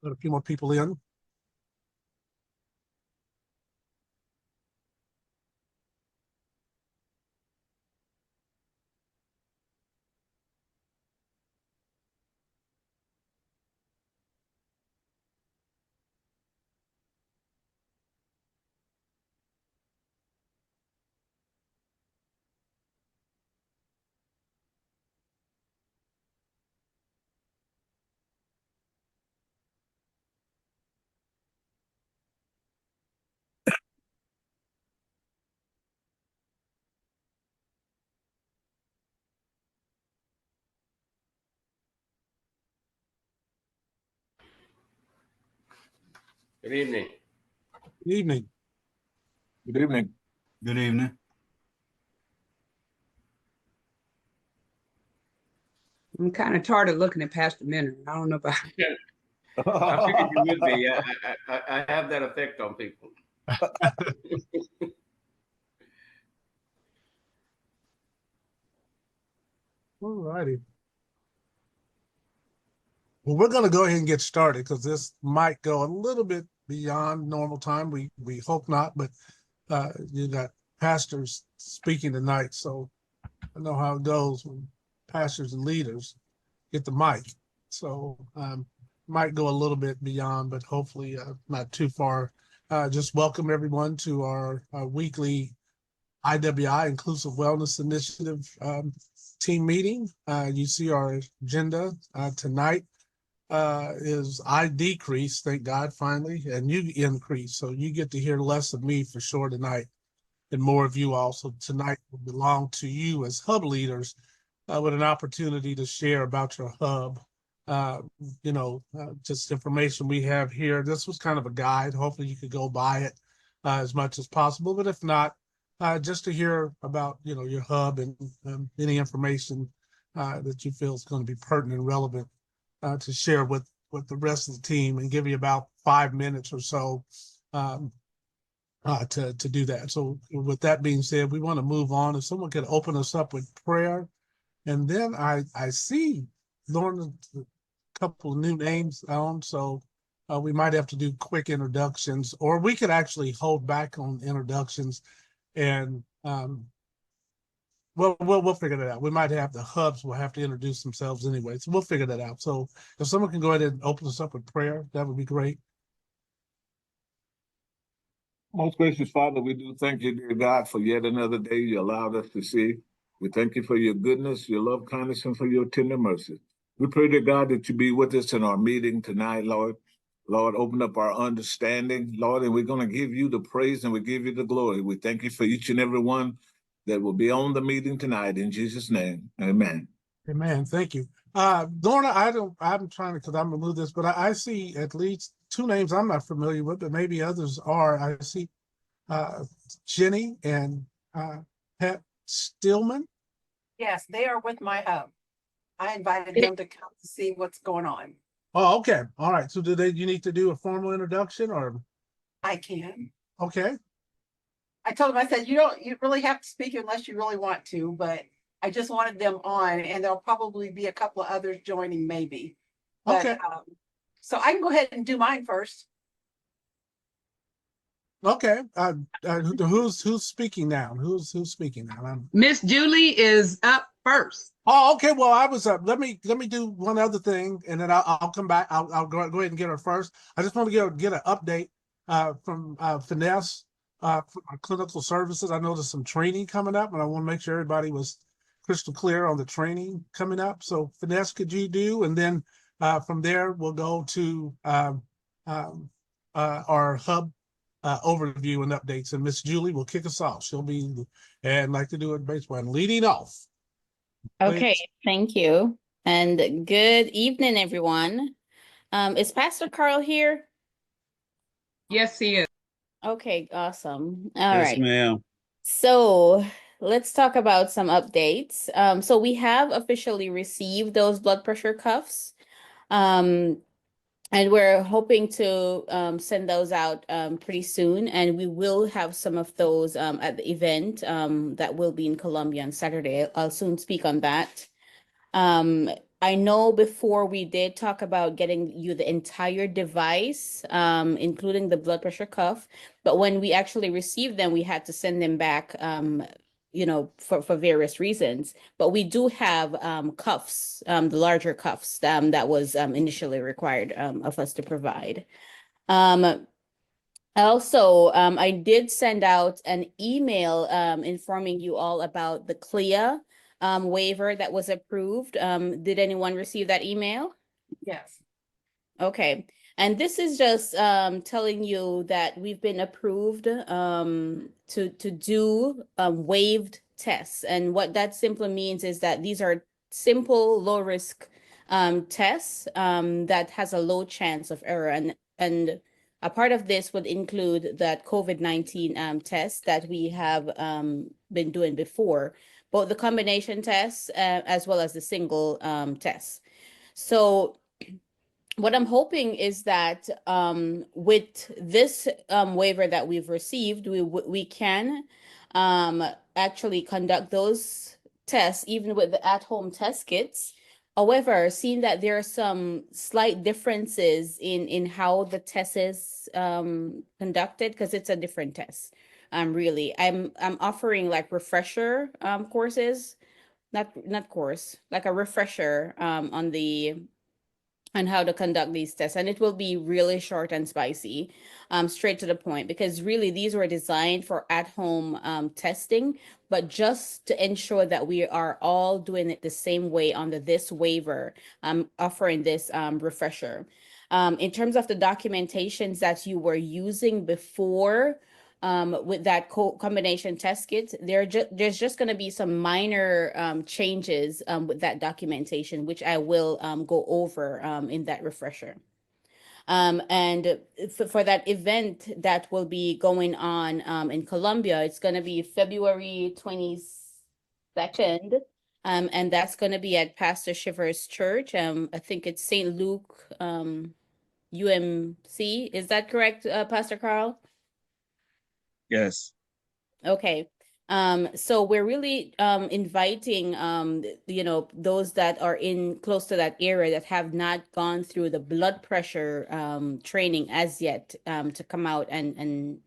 Let a few more people in. Good evening. Good evening. Good evening. Good evening. I'm kind of tired of looking at Pastor Minner. I don't know about. I figured you would be. I have that effect on people. All righty. Well, we're going to go ahead and get started because this might go a little bit beyond normal time. We hope not, but you got pastors speaking tonight, so I know how it goes when pastors and leaders get the mic. So might go a little bit beyond, but hopefully not too far. Just welcome everyone to our weekly IWI Inclusive Wellness Initiative team meeting. You see our agenda tonight is I decrease, thank God, finally, and you increase. So you get to hear less of me for sure tonight and more of you also. Tonight will belong to you as hub leaders with an opportunity to share about your hub. Just information we have here. This was kind of a guide. Hopefully you could go buy it as much as possible, but if not, just to hear about, your hub and any information that you feel is going to be pertinent and relevant to share with the rest of the team, and give you about 5 minutes or so to do that. So with that being said, we want to move on. If someone could open us up with prayer. And then I see Lorna, a couple of new names on, so we might have to do quick introductions, or we could actually hold back on introductions and we'll figure that out. We might have the hubs will have to introduce themselves anyway, so we'll figure that out. So if someone can go ahead and open us up with prayer, that would be great. Most gracious Father, we do thank you, dear God, for yet another day you allowed us to see. We thank you for your goodness, your love, kindness, and for your tender mercy. We pray, dear God, that you be with us in our meeting tonight, Lord. Lord, open up our understanding, Lord, and we're going to give you the praise and we give you the glory. We thank you for each and every one that will be on the meeting tonight. In Jesus' name, amen. Amen. Thank you. Lorna, I'm trying to, because I'm gonna move this, but I see at least 2 names I'm not familiar with, but maybe others are. I see Jenny and Pat Stillman. Yes, they are with my hub. I invited them to come to see what's going on. Oh, okay. All right. So you need to do a formal introduction, or? I can. Okay. I told them, I said, you really have to speak unless you really want to, but I just wanted them on, and there'll probably be a couple of others joining maybe. But, Okay. So I can go ahead and do mine first. Okay. Who's speaking now? Who's speaking now? Miss Julie is up first. Oh, okay. Well, I was up. Let me do one other thing, and then I'll come back. I'll go ahead and get her first. I just want to get an update from Finesse from our clinical services. I know there's some training coming up, and I want to make sure everybody was crystal clear on the training coming up. So Finesse, could you do? And then from there we'll go to our hub overview and updates. And Miss Julie will kick us off. She'll be, and like to do it baseball and leading off. Okay, thank you. And good evening, everyone. Is Pastor Carl here? Yes, he is. Okay, awesome. All Yes, right. ma'am. So let's talk about some updates. So we have officially received those blood pressure cuffs. And we're hoping to send those out pretty soon. And we will have some of those at the event that will be in Columbia on Saturday. I'll soon speak on that. I know before we did talk about getting you the entire device, including the blood pressure cuff, but when we actually received them, we had to send them back, for various reasons. But we do have cuffs, the larger cuffs that was initially required of us to provide. Also, I did send out an email informing you all about the CLIA waiver that was approved. Did anyone receive that email? Yes. Okay, and this is just telling you that we've been approved to do waived tests. And what that simply means is that these are simple, low risk tests that has a low chance of error. And a part of this would include that COVID-19 test that we have been doing before, both the combination tests as well as the single tests. So what I'm hoping is that with this waiver that we've received, we can actually conduct those tests even with the at-home test kits. However, seeing that there are some slight differences in how the test is conducted, because it's a different test. Really, I'm offering like refresher courses, not course, like a refresher on how to conduct these tests, and it will be really short and spicy, straight to the point, because really these were designed for at-home testing, but just to ensure that we are all doing it the same way under this waiver, offering this refresher. In terms of the documentations that you were using before, with that combination test kit, there's just going to be some minor changes with that documentation, which I will go over in that refresher. And for that event that will be going on in Colombia, it's going to be February 22nd. And that's going to be at Pastor Shivers Church. I think it's St. Luke UMC. Is that correct, Pastor Carl? Yes. Okay. So we're really inviting those that are in close to that area that have not gone through the blood pressure training as yet to come out and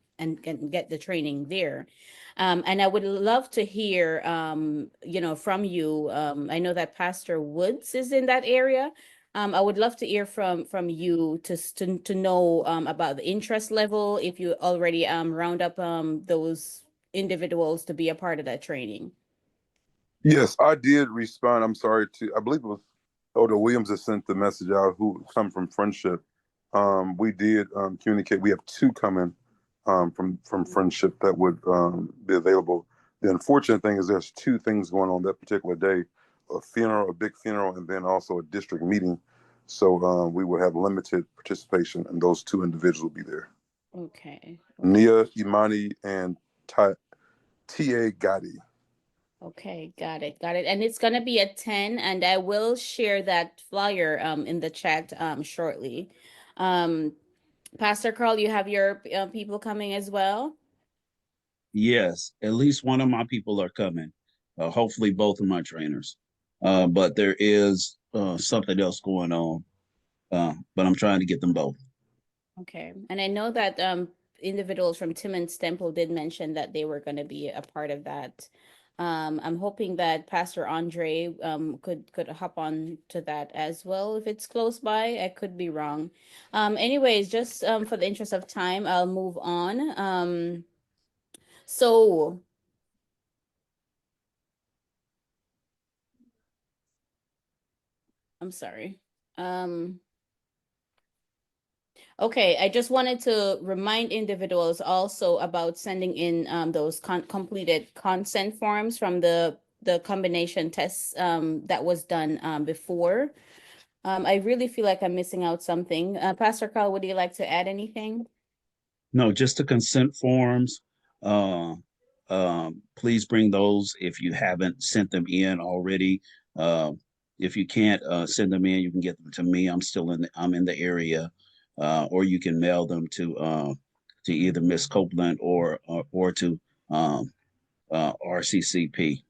get the training there. And I would love to hear from you. I know that Pastor Woods is in that area. I would love to hear from you to know about the interest level, if you already round up those individuals to be a part of that training. Yes, I did respond. I'm sorry I believe it was Elder Williams that sent the message out, who come from Friendship. We did communicate. We have two coming from Friendship that would be available. The unfortunate thing is there's two things going on that particular day: a funeral, a big funeral, and then also a district meeting. So we will have limited participation, and those two individuals will be there. Okay. Nia Imani and Tia Gotti. Okay, got it. And it's gonna be at 10, and I will share that flyer in the chat shortly. Pastor Carl, you have your people coming as well? Yes, at least one of my people are coming. Hopefully both of my trainers. But there is something else going on. But I'm trying to get them both. Okay. And I know that individuals from Timmons Temple did mention that they were going to be a part of that. I'm hoping that Pastor Andre could hop on to that as well if it's close by. I could be wrong. Anyways, just for the interest of time, I'll move on. So I'm sorry. Okay, I just wanted to remind individuals also about sending in those completed consent forms from the combination tests that was done before. I really feel like I'm missing out something. Pastor Carl, would you like to add anything? No, just the consent forms. Please bring those if you haven't sent them in already. If you can't send them in, you can get them to me. I'm in the area. Or you can mail them to either Miss Copeland or to RCCP.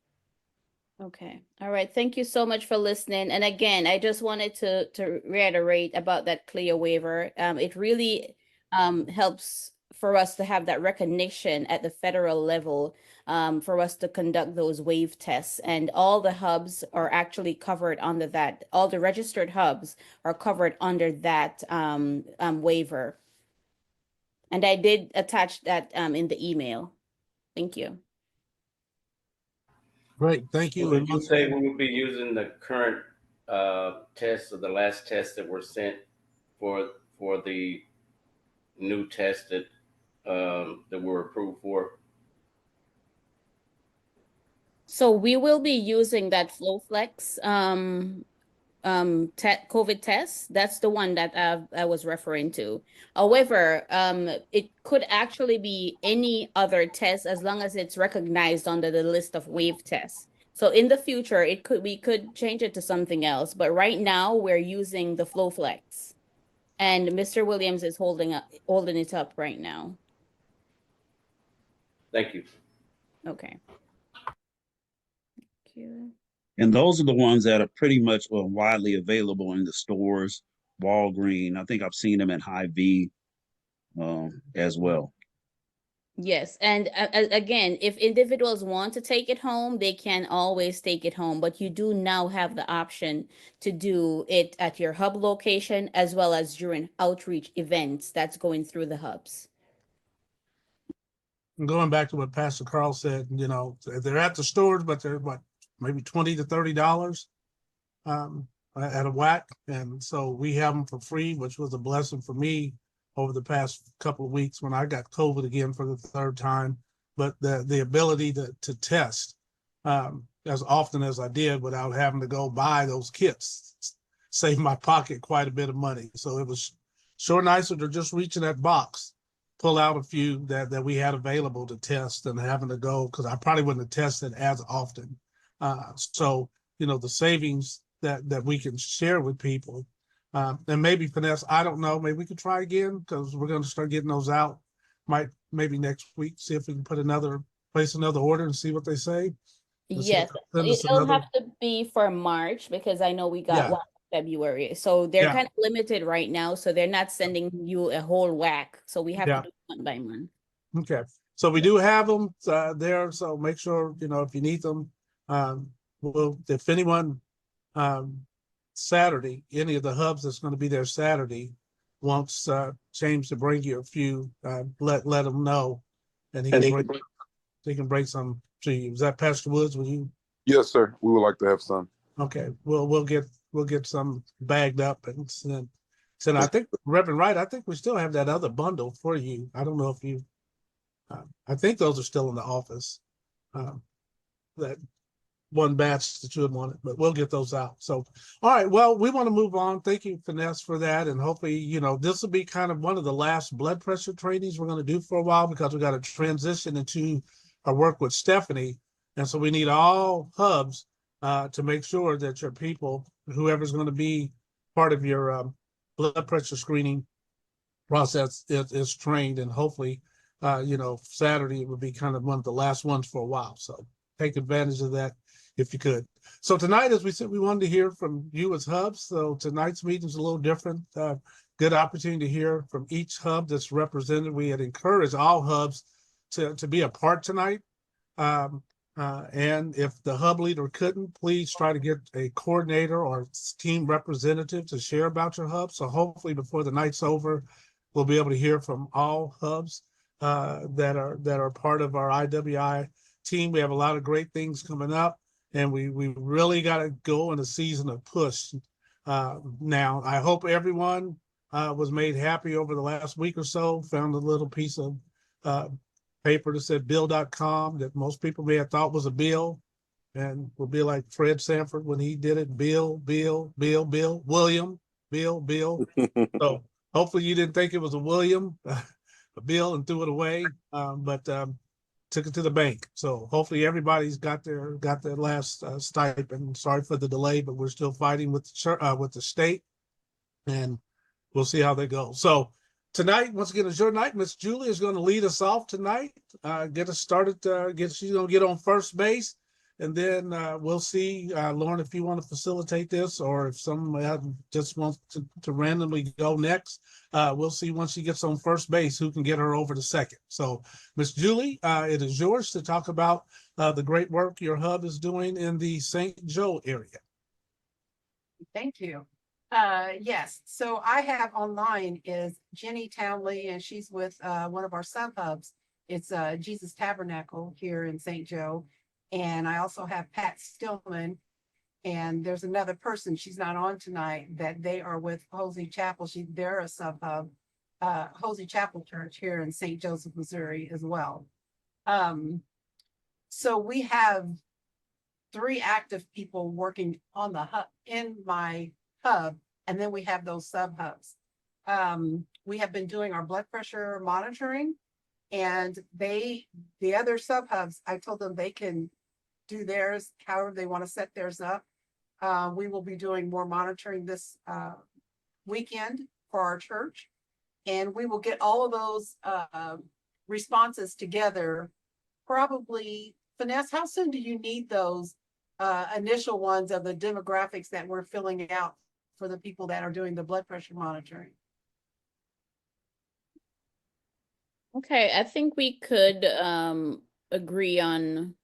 Okay. All right. Thank you so much for listening. And again, I just wanted to reiterate about that CLIA waiver. It really helps for us to have that recognition at the federal level, for us to conduct those wave tests. And all the hubs are actually covered under that. All the registered hubs are covered under that waiver. And I did attach that in the email. Thank you. Great, thank you. Would And you once say again, we would be using the current tests or the last tests that were sent for the new test that we're approved for? So we will be using that FlowFlex COVID test. That's the one that I was referring to. However, it could actually be any other test as long as it's recognized under the list of wave tests. So in the future, we could change it to something else. But right now, we're using the FlowFlex, and Mr. Williams is holding it up right now. Thank you. Okay. Thank you. And those are the ones that are pretty much widely available in the stores, Walgreens. I think I've seen them at Hy-Vee as well. Yes, and again, if individuals want to take it home, they can always take it home, but you do now have the option to do it at your hub location as well as during outreach events that's going through the hubs. going back to what Pastor Carl said, you know, they're at the stores, but they're what, maybe $20 to $30 at a whack. And so we have them for free, which was a blessing for me over the past couple of weeks when I got COVID again for the third time. But the ability to test as often as I did without having to go buy those kits saved my pocket quite a bit of money. So it was sure nicer to just reach in that box, pull out a few that we had available to test than having to go, because I probably wouldn't have tested as often. So, you know, the savings that we can share with people, and maybe Finesse, I don't know, maybe we could try again, because we're going to start getting those out. Maybe next week, see if we can place another order and see what they say. Yes, it'll have to be for March, because I know we got one in February. So they're kind of limited right now. So they're not sending you a whole whack. So we have to do one by one. Okay. So we do have them there. So make sure, you know, if you need them, if anyone Saturday, any of the hubs that's going to be there Saturday wants James to bring you a few, let them know, and he can bring some to you. Is that Pastor Woods? Will you? Yes, sir. We would like to have some. Okay. We'll get some bagged up and send. I think Reverend Wright, I think we still have that other bundle for you. I don't know if you. I think those are still in the office. That one batch that you had wanted, but we'll get those out. So, all right. Well, we want to move on. Thank you, Finesse, for that. And hopefully, you know, this will be kind of one of the last blood pressure trainings we're going to do for a while, because we got to transition into our work with Stephanie. And so we need all hubs to make sure that your people, whoever's going to be part of your blood pressure screening process is trained. And hopefully, you know, Saturday would be kind of one of the last ones for a while. So take advantage of that if you could. So tonight, as we said, we wanted to hear from you as hubs. So tonight's meeting is a little different. Good opportunity to hear from each hub that's represented. We had encouraged all hubs to be a part tonight. And if the hub leader couldn't, please try to get a coordinator or team representative to share about your hub. So hopefully before the night's over, we'll be able to hear from all hubs that are part of our IWI team. We have a lot of great things coming up, and we really got to go in a season of push. Now, I hope everyone was made happy over the last week or so, found a little piece of paper that said bill.com that most people may have thought was a bill, and will be like Fred Sanford when he did it, William, Bill. So hopefully you didn't think it was a William, a bill, and threw it away, but took it to the bank. So hopefully everybody's got their last stipend. Sorry for the delay, but we're still fighting with the state, and we'll see how they go. So tonight, once again, is your night. Miss Julie is going to lead us off tonight, get us started. She's going to get on first base, And then we'll see, Lauren, if you want to facilitate this, or if someone just wants to randomly go next. We'll see once she gets on first base who can get her over to second. So, Miss Julie, it is yours to talk about the great work your hub is doing in the St. Joe area. Thank you. Yes, so I have online is Jenny Townley, and she's with one of our sub hubs. It's Jesus Tabernacle here in St. Joe. And I also have Pat Stillman, and there's another person, she's not on tonight, that they are with Hosey Chapel. They're a sub hub, Hosey Chapel Church here in St. Joseph, Missouri as well. So we have 3 active people working on the hub in my hub, and then we have those sub hubs. We have been doing our blood pressure monitoring, and the other sub hubs, I told them they can do theirs however they want to set theirs up. We will be doing more monitoring this weekend for our church, and we will get all of those responses together. Probably, Finesse, how soon do you need those initial ones of the demographics that we're filling out for the people that are doing the blood pressure monitoring? Okay, I think we could agree on.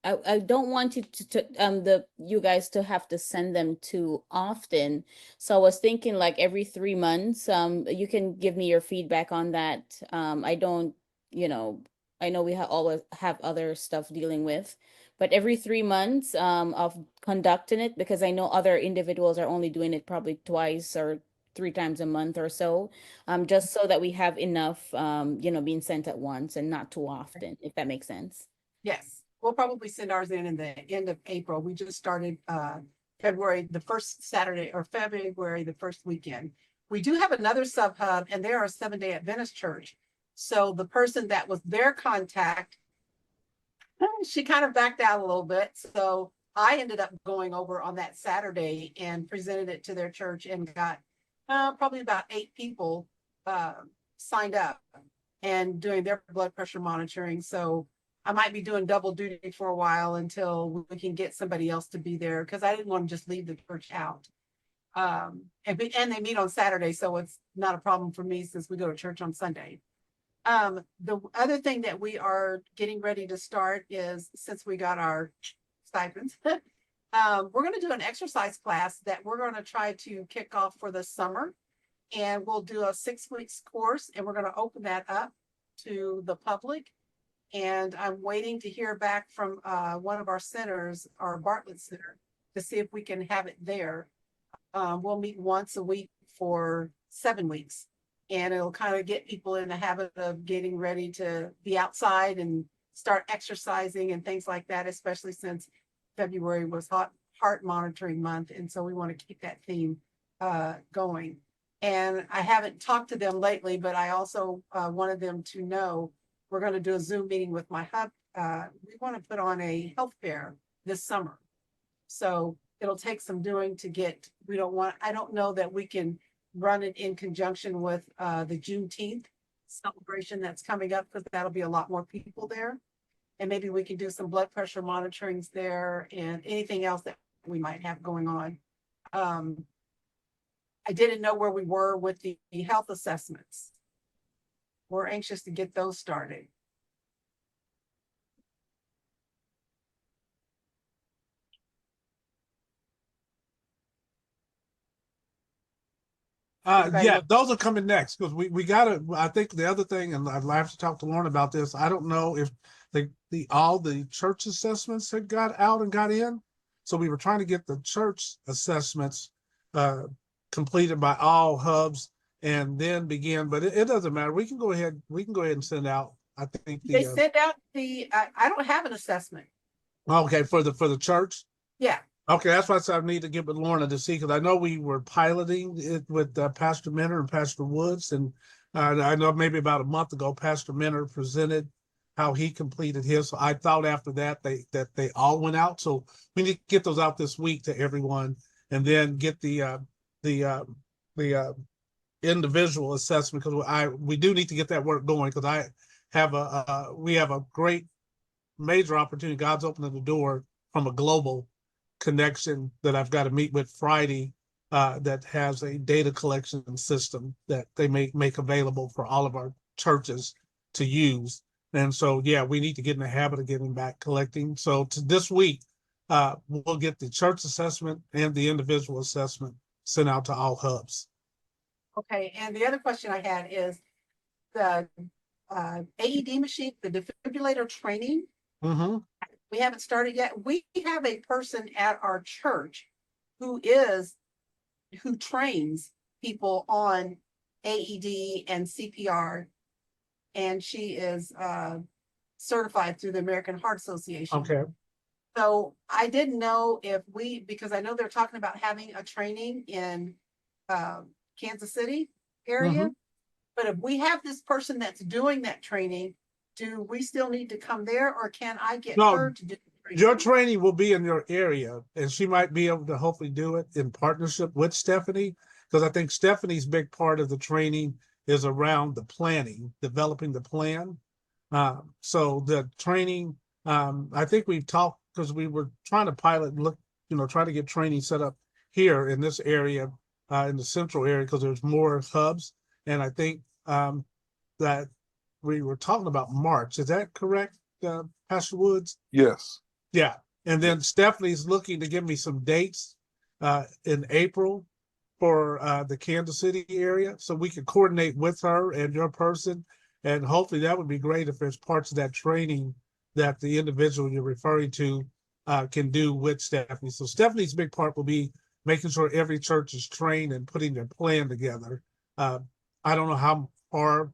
I don't want you you guys to have to send them too often. So I was thinking like every 3 months. You can give me your feedback on that. I don't, I know we always have other stuff dealing with, but every 3 months of conducting it, because I know other individuals are only doing it probably twice or 3 times a month or so, just so that we have enough, being sent at once and not too often, if that makes sense. Yes, we'll probably send ours in the end of April. We just started February, the first Saturday, or February, the first weekend. We do have another sub hub, and they are a Seventh-day Adventist church. So the person that was their contact, she kind of backed out a little bit. So I ended up going over on that Saturday and presented it to their church and got probably about 8 people signed up and doing their blood pressure monitoring. So I might be doing double duty for a while until we can get somebody else to be there, because I didn't want to just leave the church out. And they meet on Saturday, so it's not a problem for me since we go to church on Sunday. The other thing that we are getting ready to start is, since we got our stipends, we're going to do an exercise class that we're going to try to kick off for the summer. And we'll do a 6 weeks course, and we're going to open that up to the public. And I'm waiting to hear back from one of our centers, our Bartlett Center, to see if we can have it there. We'll meet once a week for 7 weeks, and it'll kind of get people in the habit of getting ready to be outside and start exercising and things like that, especially since February was heart monitoring month. And so we want to keep that theme going. And I haven't talked to them lately, but I also wanted them to know we're going to do a Zoom meeting with my hub. We want to put on a health fair this summer. So it'll take some doing to get, I don't know that we can run it in conjunction with the Juneteenth celebration that's coming up, because that'll be a lot more people there. And maybe we can do some blood pressure monitorings there and anything else that we might have going on. I didn't know where we were with the health assessments. We're anxious to get those started. Yeah, those are coming next, because we gotta, I think the other thing, and I'd have to talk to Lauren about this, I don't know if all the church assessments had got out and got in. So we were trying to get the church assessments completed by all hubs and then begin, but it doesn't matter. We can go ahead and send out, I think They sent out I don't have an assessment. Okay, for the church? Yeah. Okay, that's why I said I need to get with Lorna to see, because I know we were piloting it with Pastor Minner and Pastor Woods, and I know maybe about a month ago, Pastor Minner presented how he completed his. So I thought after that they all went out. So we need to get those out this week to everyone, and then get the individual assessment, because we do need to get that work going, because we have a great major opportunity. God's opening the door from a global connection that I've got to meet with Friday, that has a data collection system that they make available for all of our churches to use. And so, yeah, we need to get in the habit of getting back collecting. So this week, we'll get the church assessment and the individual assessment sent out to all hubs. Okay, and the other question I had is the AED machine, the defibrillator training. Mm-hmm. We haven't started yet. We have a person at our church who trains people on AED and CPR, and she is certified through the American Heart Association. Okay. So I didn't know if because I know they're talking about having a training in Kansas City area. But if we have this person that's doing that training, do we still need to come there, or can I get No, her to do the training? Your training will be in your area, and she might be able to hopefully do it in partnership with Stephanie, because I think Stephanie's big part of the training is around the planning, developing the plan. So the training, I think we've talked, because we were trying to pilot and try to get training set up here in this area, in the central area, because there's more hubs. And I think that we were talking about March. Is that correct, Pastor Woods? Yes. Yeah. And then Stephanie's looking to give me some dates in April for the Kansas City area, so we can coordinate with her and your person. And hopefully that would be great if there's parts of that training that the individual you're referring to can do with Stephanie. So Stephanie's big part will be making sure every church is trained and putting their plan together. I don't know how far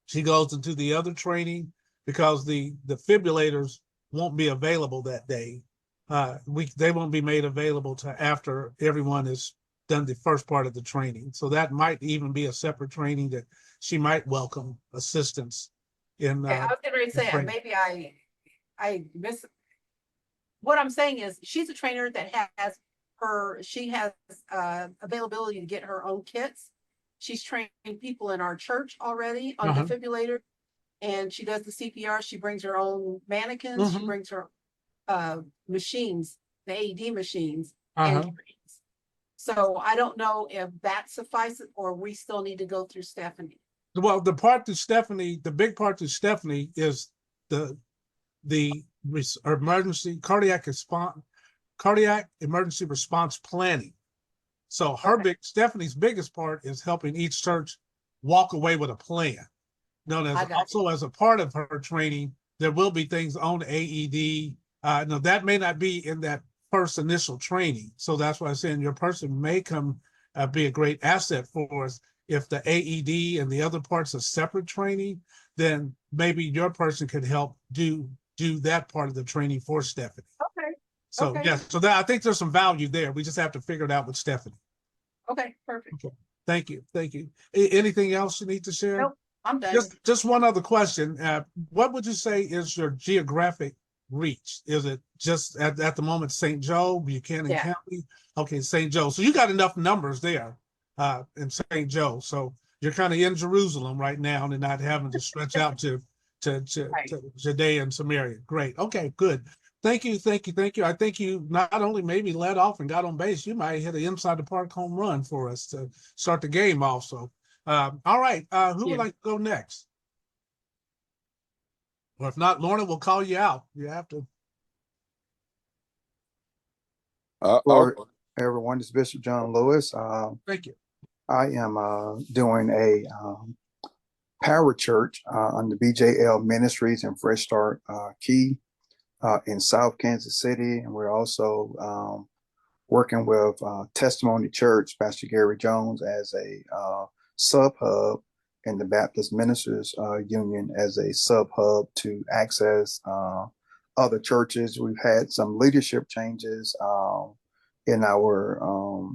she goes into the other training, because the defibrillators won't be available that day. They won't be made available to after everyone has done the first part of the training. So that might even be a separate training that she might welcome assistance in. I was getting ready to say, training. maybe I miss. What I'm saying is, she's a trainer that she has availability to get her own kits. She's trained people in our church already on defibrillator, and she does the CPR. She brings her own mannequins. She brings her machines, the AED machines. And so I don't know if that suffices, or we still need to go through Stephanie. Well, the big part to Stephanie is the emergency cardiac emergency response planning. So Stephanie's biggest part is helping each church walk away with a plan. Also, as a part of her training, there will be things on AED. No, that may not be in that first initial training. So that's why I'm saying your person may come be a great asset for us. If the AED and the other parts are separate training, then maybe your person could help do that part of the training for Stephanie. Okay. So Okay. yeah, so I think there's some value there. We just have to figure it out with Stephanie. Okay, perfect. Okay. Thank you. Anything else you need to share? Nope, I'm done. Just one other question. What would you say is your geographic reach? Is it just at the moment St. Joe, Buchanan County? Okay, St. Joe. So you got enough numbers there in St. Joe. So you're kind of in Jerusalem right now and not having to stretch out to Judea and Samaria. Great. Okay, good. Thank you. I think you not only maybe led off and got on base, you might hit an inside the park home run for us to start the game also. All right. Who would like to go next? Or if not, Lorna will call you out. You have to. For everyone, this is Bishop John Lewis. Thank you. I am doing a power church under BJL Ministries and Fresh Start Key in South Kansas City. And we're also working with Testimony Church, Pastor Gary Jones, as a sub-hub, and the Baptist Ministers Union as a sub-hub to access other churches. We've had some leadership changes in our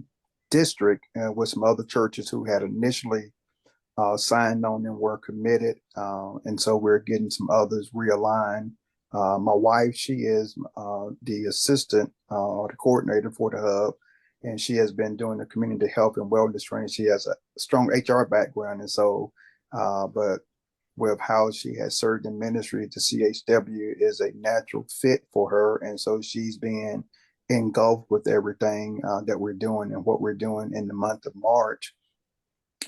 district with some other churches who had initially signed on and were committed. And so we're getting some others realigned. My wife, she is the assistant or the coordinator for the hub, and she has been doing the community health and wellness training. She has a strong HR background, and so, but with how she has served in ministry to CHW is a natural fit for her. And so she's being engulfed with everything that we're doing. And what we're doing in the month of March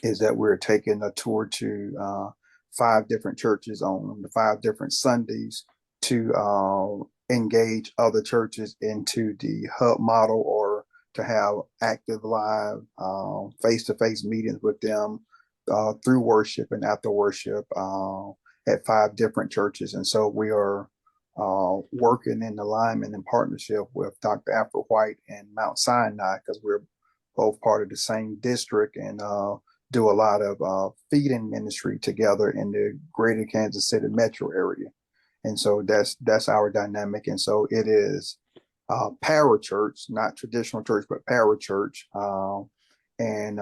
is that we're taking a tour to 5 different churches on the 5 different Sundays to engage other churches into the hub model, or to have active live face-to-face meetings with them through worship and after worship at 5 different churches. And so we are working in alignment and partnership with Dr. Afro White and Mount Sinai, because we're both part of the same district, and do a lot of feeding ministry together in the greater Kansas City metro area. And so that's our dynamic. And so it is parachurch, not traditional church, but parachurch. And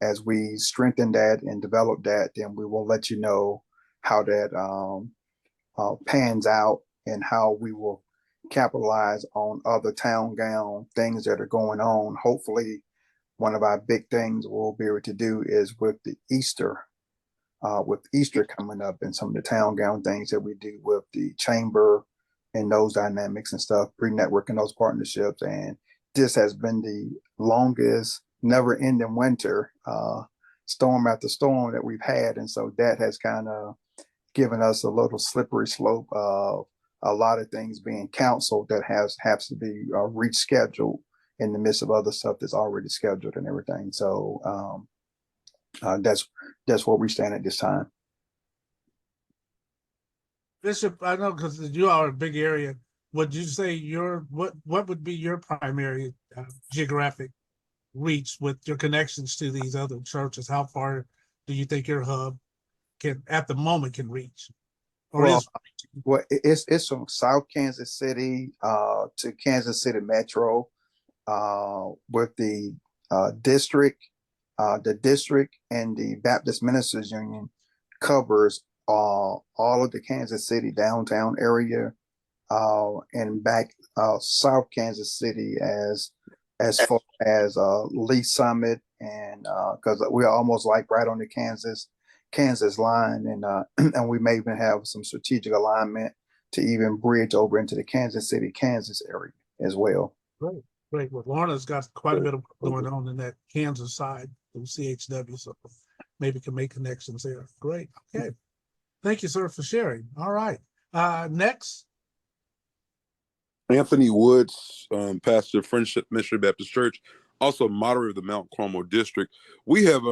as we strengthen that and develop that, then we will let you know how that pans out, and how we will capitalize on other town gown things that are going on. Hopefully, one of our big things we'll be able to do is with Easter coming up, and some of the town gown things that we do with the chamber and those dynamics and stuff, pre-networking those partnerships. And this has been the longest, never-ending winter, storm after storm that we've had. And so that has kind of given us a little slippery slope of a lot of things being canceled that has to be rescheduled in the midst of other stuff that's already scheduled and everything. So that's where we stand at this time. Bishop, I know because you are a big area. Would you say what would be your primary geographic reach with your connections to these other churches? How far do you think your hub at the moment can reach? Or well, it's from South Kansas City to Kansas City Metro, with the district. The district and the Baptist Ministers Union covers all of the Kansas City downtown area, and back South Kansas City as far as Lee Summit, and because we're almost like right on the Kansas line, and and we may even have some strategic alignment to even bridge over into the Kansas City, Kansas area as well. Great. Well, Lorna's got quite a bit of going on in that Kansas side from CHW, so maybe can make connections there. Great. Okay. Thank you, sir, for sharing. All right. Next. Anthony Woods, pastor of Friendship Ministry Baptist Church, also moderator of the Mount Carmel District. We have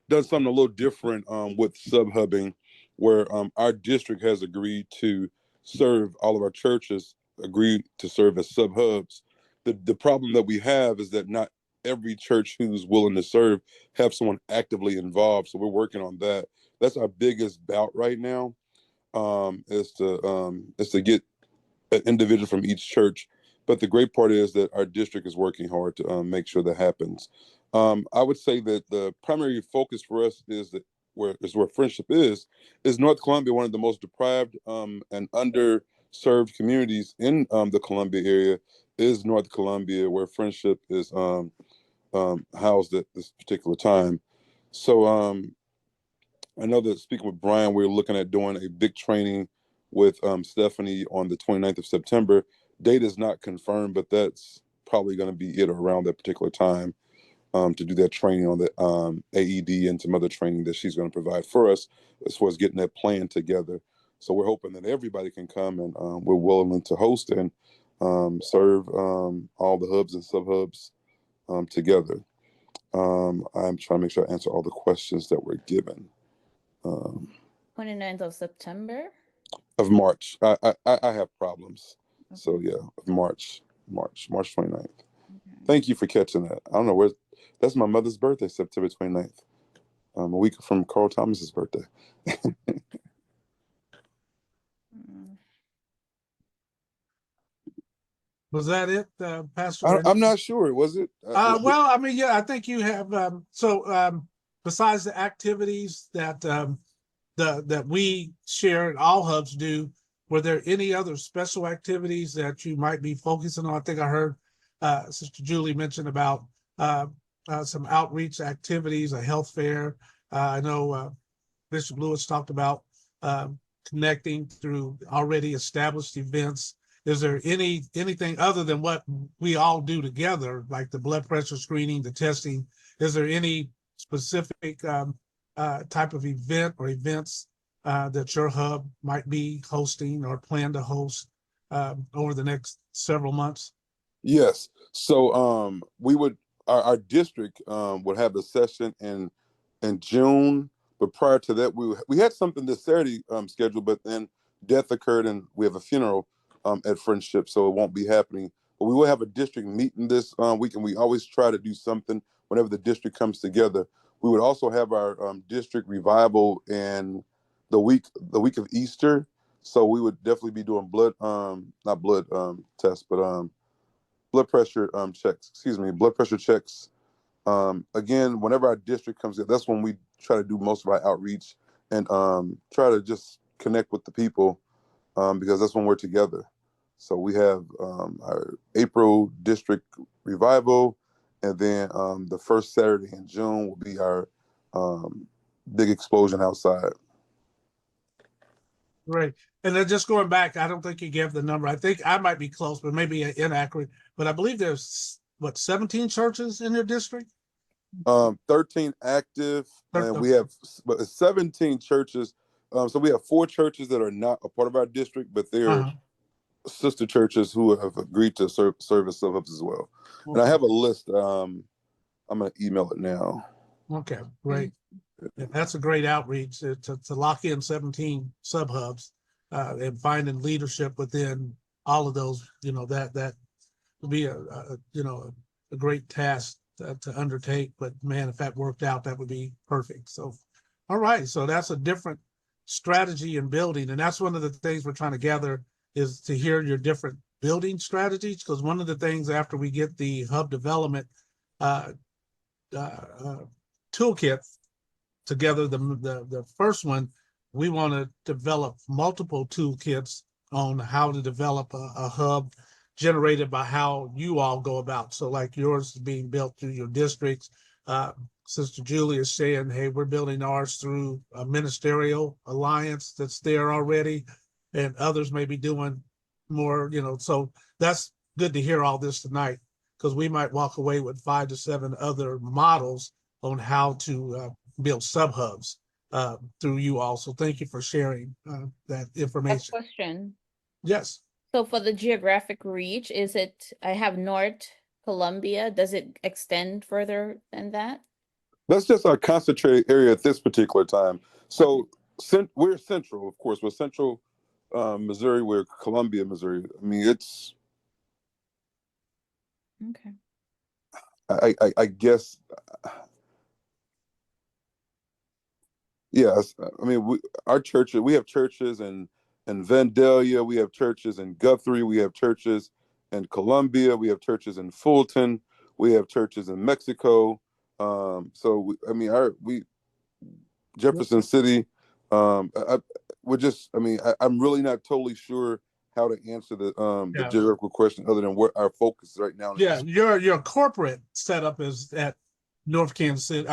done something a little different with sub-hubbing, where our district has agreed to serve all of our churches, agreed to serve as sub-hubs. The problem that we have is that not every church who's willing to serve have someone actively involved. So we're working on that. That's our biggest bout right now, is to get an individual from each church. But the great part is that our district is working hard to make sure that happens. I would say that the primary focus for us is that where Friendship is North Columbia, one of the most deprived and underserved communities in the Columbia area is North Columbia, where Friendship is housed at this particular time. So I know that speaking with Brian, we're looking at doing a big training with Stephanie on the 29th of September. Date is not confirmed, but that's probably going to be it around that particular time to do that training on the AED and some other training that she's going to provide for us as far as getting that plan together. So we're hoping that everybody can come, and we're willing to host and serve all the hubs and sub-hubs together. I'm trying to make sure I answer all the questions that were given. 29th of September? Of March. I have problems. Okay. So yeah, March 29th. Okay. Thank you for catching that. I don't know where, that's my mother's birthday, September 29th. A week from Carl Thomas's birthday. Was that it, Pastor? I'm not sure. Was it? Well, I mean, yeah, I think you have. Besides the activities that that we share and all hubs do, were there any other special activities that you might be focusing on? I think I heard Sister Julie mention about some outreach activities, a health fair. I know Bishop Lewis talked about connecting through already established events? Is there anything other than what we all do together, like the blood pressure screening, the testing? Is there any specific type of event or events that your hub might be hosting or plan to host over the next several months? Yes. So we would our district would have a session in June, but prior to that we had something this Saturday scheduled, but then death occurred and we have a funeral at Friendship, so it won't be happening. But we will have a district meeting this week, and we always try to do something whenever the district comes together. We would also have our district revival in the week of Easter. So we would definitely be doing not blood tests, but blood pressure checks. Excuse me, blood pressure checks. Again, whenever our district comes in, that's when we try to do most of our outreach and try to just connect with the people because that's when we're together. So we have our April district revival, and then the first Saturday in June will be our big explosion outside. Right. And then just going back, I don't think you gave the number. I think I might be close, but maybe inaccurate. But I believe there's 17 churches in your district? 13 active, and we Okay. have 17 churches. So we have 4 churches that are not a part of our district, but they're sister churches who have agreed to serve as sub-hubs as well. And I have a list. I'm going to email it now. Okay, great. Yeah, that's a great outreach to lock in 17 sub-hubs and finding leadership within all of those. That would be a great task to undertake. But man, if that worked out, that would be perfect. So, all right. So that's a different strategy in building. And that's one of the things we're trying to gather is to hear your different building strategies. Because one of the things after we get the hub development toolkit together, the first one, we want to develop multiple toolkits on how to develop a hub generated by how you all go about. So like yours is being built through your districts. Sister Julie is saying, hey, we're building ours through a ministerial alliance that's there already, and others may be doing more, so that's good to hear all this tonight, because we might walk away with 5 to 7 other models on how to build sub-hubs through you all. So thank you for sharing that information. Question. Yes. So for the geographic reach, I have North Columbia, does it extend further than that? That's just our concentrated area at this particular time. So we're central, of course. We're central Missouri. We're Columbia, Missouri. I mean, it's. Okay. I guess. Yes, I mean we have churches in Vandalia, we have churches in Guthrie, we have churches in Columbia, we have churches in Fulton, we have churches in Mexico. Jefferson City. I'm really not totally sure how to answer the geographical question other than what our focus is right now. Yeah, your corporate setup is at North Columbia.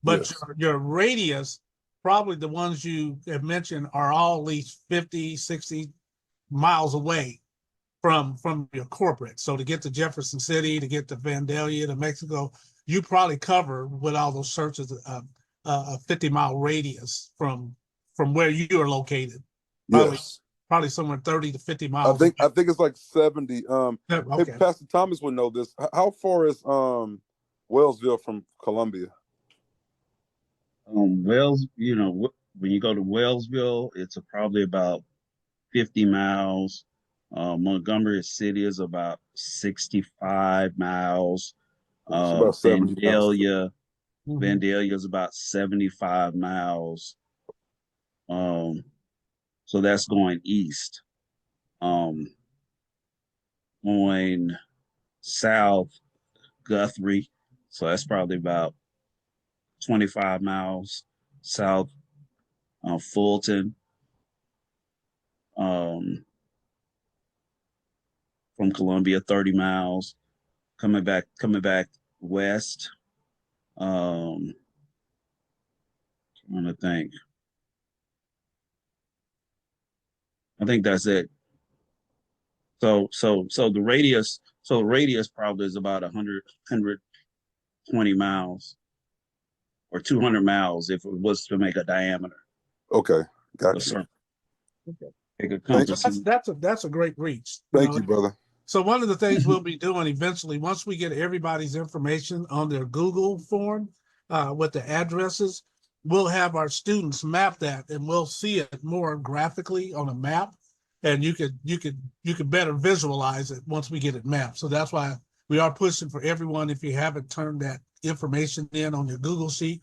But yes. your radius, probably the ones you have mentioned are all at least 50, 60 miles away from your corporate. So to get to Jefferson City, to get to Vandalia, to Mexico, you probably cover with all those searches a 50-mile radius from where you are located. Probably somewhere 30 to 50 miles. I think it's like 70. Okay. Hey, Pastor Thomas would know this. How far is Wellsville from Columbia? Wells, when you go to Wellsville, it's probably about 50 miles. Montgomery City is about 65 miles. About 70 Vandalia is about 75 miles. So that's going east. Going south, Guthrie. So that's probably about 25 miles south. Fulton. From Columbia, 30 miles. Coming back west. Trying to think. I think that's it. So the radius probably is about 120 miles or 200 miles if it was to make a diameter. Okay, A got you. circle. It could Thank- compass. That's a great reach. Thank you, brother. So one of the things we'll be doing eventually, once we get everybody's information on their Google form with the addresses, we'll have our students map that, and we'll see it more graphically on a map. And you could better visualize it once we get it mapped. So that's why we are pushing for everyone. If you haven't turned that information in on your Google sheet,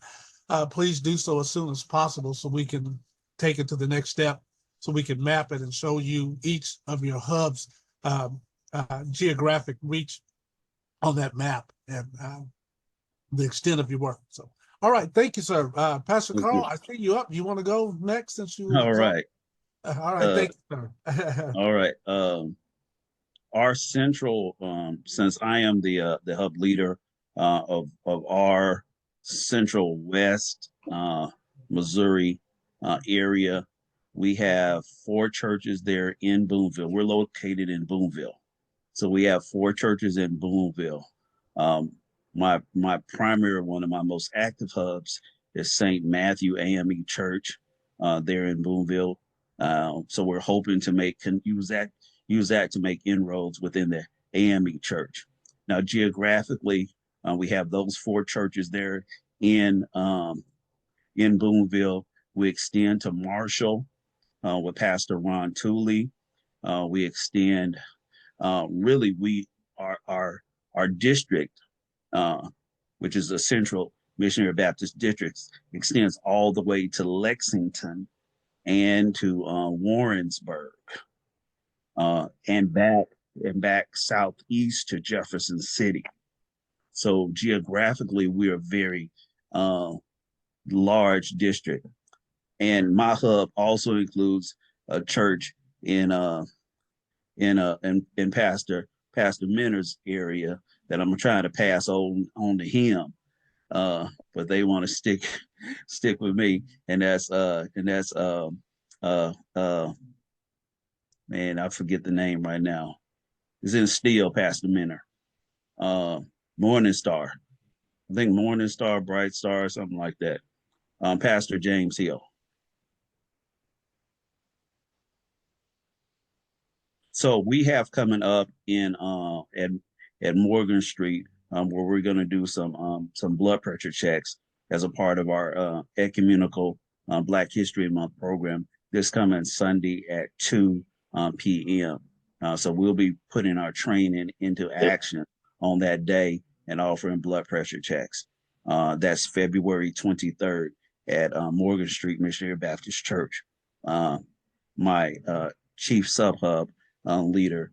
please do so as soon as possible so we can take it to the next step. So we can map it and show you each of your hubs geographic reach on that map and the extent of your work. So, all right, thank you, sir. Pastor Thank Carl, you. I see you up. You want to go next since you? All right. All right, thank you, sir. All right. Our central, since I am the hub leader of our Central West Missouri area, we have 4 churches there in Boonville. We're located in Boonville, so we have 4 churches in Boonville. My primary, one of my most active hubs is St. Matthew AME Church there in Boonville. So we're hoping to use that to make inroads within the AME Church. Now, geographically, we have those 4 churches there in Boonville. We extend to Marshall with Pastor Ron Tooley. We extend really our district, which is the Central Missionary Baptist District, extends all the way to Lexington and to Warrensburg, and back southeast to Jefferson City. So geographically, we are a very large district. And my hub also includes a church in Pastor Minner's area that I'm trying to pass on to him. But they want to stick with me, and that's man, I forget the name right now. It's in Steele, Pastor Minner. Morning Star. I think Morning Star, Bright Star, something like that. Pastor James Hill. So we have coming up in at Morgan Street, where we're going to do some blood pressure checks as a part of our ecumenical Black History Month program this coming Sunday at 2 p.m. So we'll be putting our training into action on that day and offering blood pressure checks. That's February 23rd at Morgan Street Missionary Baptist Church. My chief sub-hub leader,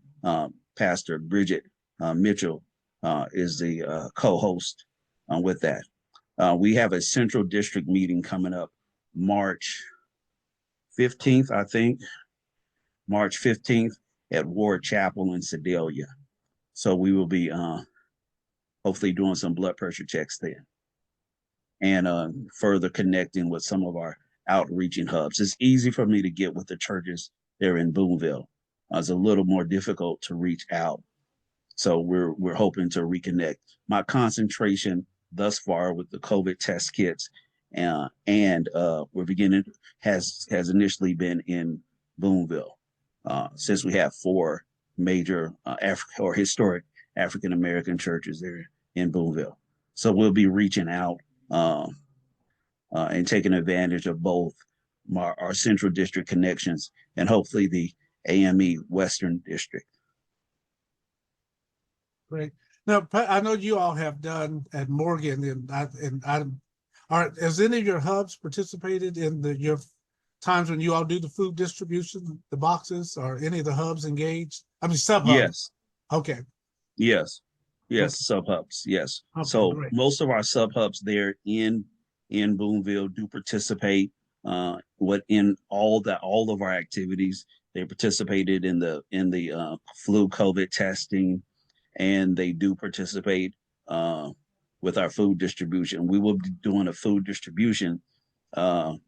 Pastor Bridget Mitchell, is the co-host with that. We have a Central District meeting coming up March 15th, I think. March 15th at Ward Chapel in Sedalia. So we will be hopefully doing some blood pressure checks then, and further connecting with some of our outreaching hubs. It's easy for me to get with the churches there in Boonville. It's a little more difficult to reach out. So we're hoping to reconnect. My concentration thus far with the COVID test kits and we're beginning has initially been in Boonville, since we have 4 major historic African American churches there in Boonville. So we'll be reaching out and taking advantage of both our Central District connections and hopefully the AME Western District. Great. Now, I know you all have done at Morgan, has any of your hubs participated in your times when you all do the food distribution, the boxes, or any of the hubs engaged? I mean, sub-hubs. Yes. Okay. Yes. Okay. Sub-hubs. Yes. Okay, So great. most of our sub-hubs there in Boonville do participate in all of our activities. They participated in the flu COVID testing, and they do participate with our food distribution. We will be doing a food distribution at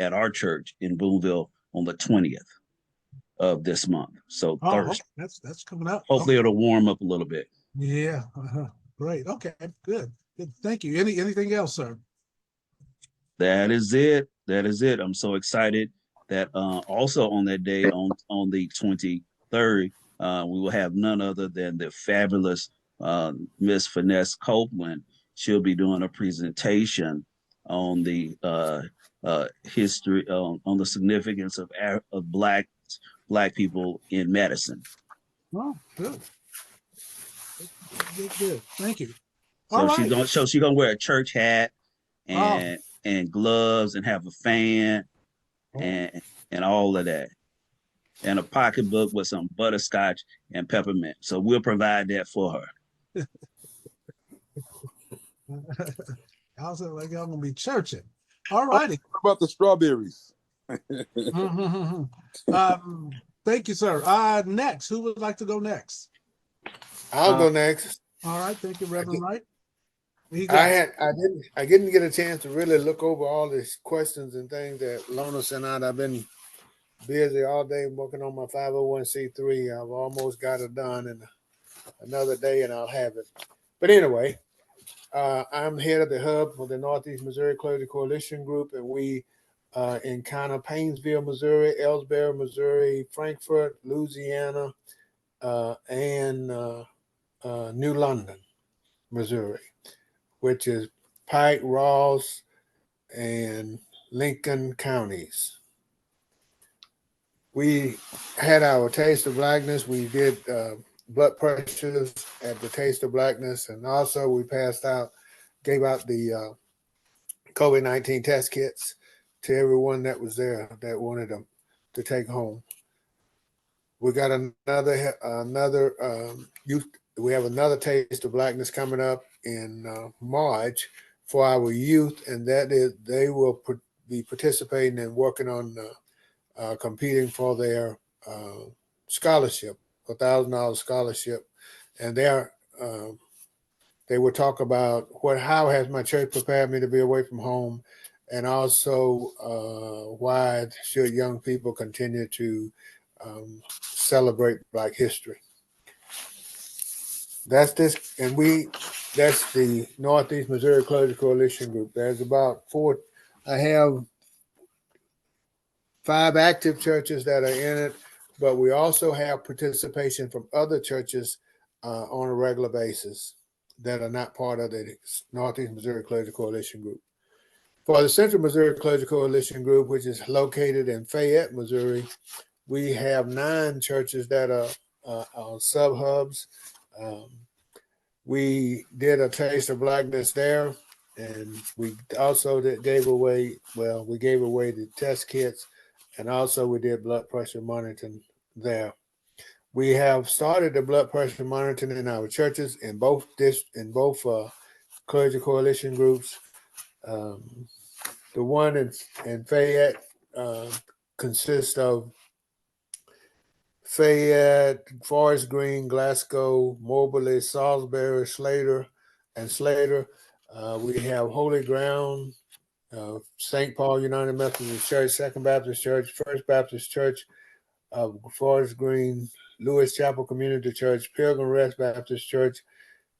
at our church in Boonville on the 20th of this month. So Oh, Thursday. that's coming up. Hopefully it'll warm up a little bit. Yeah, great. Okay, good. Good. Thank you. Anything else, sir? That is it. That is it. I'm so excited that also on that day on the 23rd, we will have none other than the fabulous Miss Finesse Copeland. She'll be doing a presentation on the history on the significance of black people in medicine. Oh, good. Good. Thank you. So All she's right. gonna wear a church hat Oh. and gloves and have a fan and all of that. And a pocketbook with some butterscotch and peppermint. So we'll provide that for her. I was like, y'all gonna be churching. All righty. What about the strawberries? Thank you, sir. Next, who would like to go next? I'll go next. All right, thank you, Reverend Wright. I didn't get a chance to really look over all these questions and things that Lona sent out. I've been busy all day working on my 501c3. I've almost got it done in another day and I'll have it. But anyway, I'm head of the hub for the Northeast Missouri Clergy Coalition Group, and we encounter Painesville, Missouri, Ellsbury, Missouri, Frankfort, Louisiana, and New London, Missouri, which is Pike, Ross, and Lincoln counties. We had our Taste of Blackness. We did blood pressures at the Taste of Blackness, and also we gave out the COVID-19 test kits to everyone that was there that wanted them to take home. We got another youth. We have another Taste of Blackness coming up in March for our youth, and that is they will be participating and working on competing for their scholarship, $1,000 scholarship, and they will talk about how has my church prepared me to be away from home, and also why should young people continue to celebrate Black history. That's the Northeast Missouri Clergy Coalition Group. There's about I have 5 active churches that are in it, but we also have participation from other churches on a regular basis that are not part of the Northeast Missouri Clergy Coalition Group. For the Central Missouri Clergy Coalition Group, which is located in Fayette, Missouri, we have 9 churches that are sub-hubs. We did a Taste of Blackness there, and we also gave away the test kits, and also we did blood pressure monitoring there. We have started the blood pressure monitoring in our churches in both clergy coalition groups. The one in Fayette consists of Fayette, Forest Green, Glasgow, Moberly, Salisbury, Slater. We have Holy Ground, St. Paul United Methodist Church, Second Baptist Church, First Baptist Church of Forest Green, Lewis Chapel Community Church, Pilgrim Rest Baptist Church,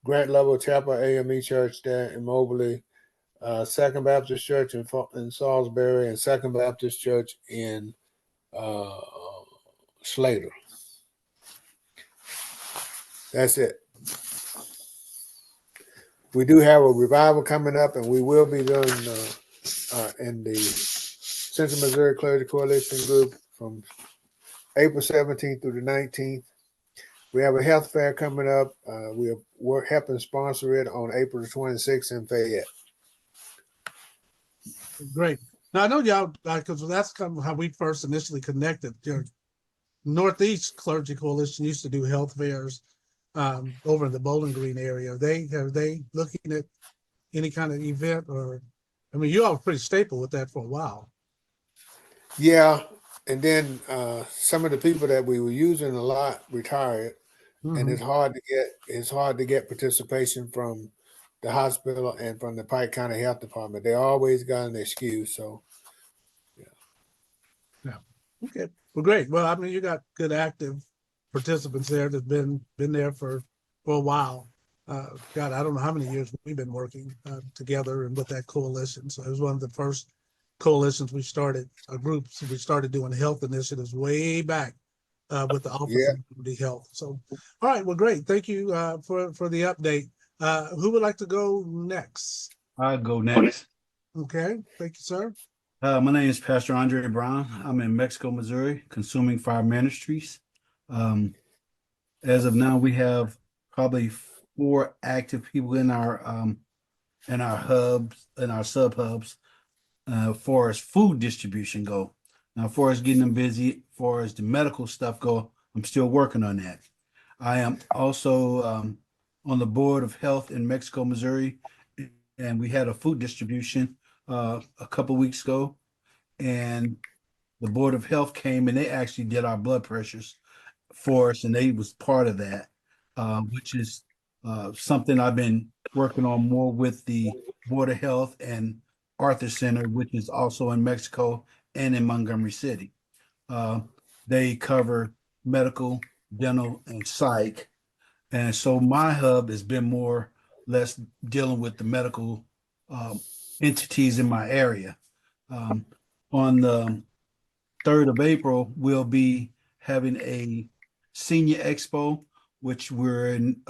Grant Level Chapel AME Church there in Moberly, Second Baptist Church in Salisbury, and Second Baptist Church in Slater. That's it. We do have a revival coming up, and we will be doing in the Central Missouri Clergy Coalition Group from April 17th through the 19th. We have a health fair coming up. We're helping sponsor it on April the 26th in Fayette. Great. Now I know y'all, because that's kind of how we first initially connected. Northeast Clergy Coalition used to do health fairs over in the Bowling Green area. Are they looking at any kind of event, or I mean, you all were pretty staple with that for a while. Yeah, and then some of the people that we were using a lot retired, and it's hard to get participation from the hospital and from the Pike County Health Department. They always got an excuse. So, yeah. Okay, well, great. Well, I mean, you got good active participants there that've been there for a while. God, I don't know how many years we've been working together and with that coalition. So it was one of the first coalitions we started, groups we started doing health initiatives way back with the Office Yeah. of Community Health. So, all right, well, great. Thank you for the update. Who would like to go next? I'll go next. Okay, thank you, sir. My name is Pastor Andre Brown. I'm in Mexico, Missouri, Consuming Fire Ministries. As of now, we have probably 4 active people in our hubs, in our sub hubs, far as food distribution go. Now, as far as getting them busy, far as the medical stuff go, I'm still working on that. I am also on the board of health in Mexico, Missouri, and we had a food distribution a couple weeks ago, and the board of health came and they actually did our blood pressures for us, and they was part of that, which is something I've been working on more with the board of health and Arthur Center, which is also in Mexico and in Montgomery City. They cover medical, dental, and psych, and so my hub has been more or less dealing with the medical entities in my area. On the 3rd of April, we'll be having a senior expo, which we're in,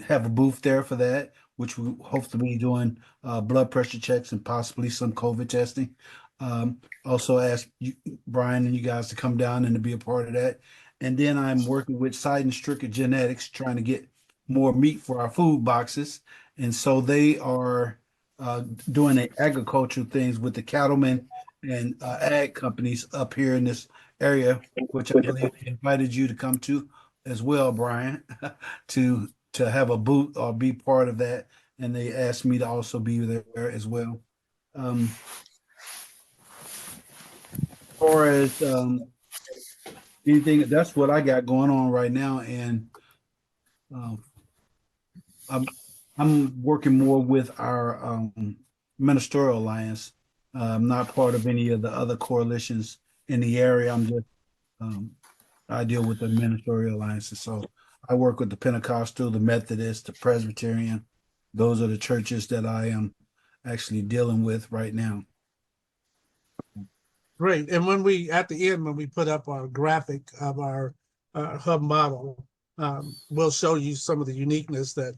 have a booth there for that, which we hope to be doing blood pressure checks and possibly some COVID testing. Also ask you, Brian, and you guys to come down and to be a part of that. And then I'm working with Side and Stricker Genetics, trying to get more meat for our food boxes. And so they are doing the agricultural things with the cattlemen and ag companies up here in this area, which I believe they invited you to come to as well, Brian, to have a booth or be part of that. And they asked me to also be there as well. Far as anything, that's what I got going on right now, and I'm working more with our Ministerial Alliance. I'm not part of any of the other coalitions in the area. I'm just I deal with the Ministerial Alliances. So I work with the Pentecostal, the Methodist, the Presbyterian. Those are the churches that I am actually dealing with right now. Great. And when we, at the end, when we put up our graphic of our hub model, we'll show you some of the uniqueness that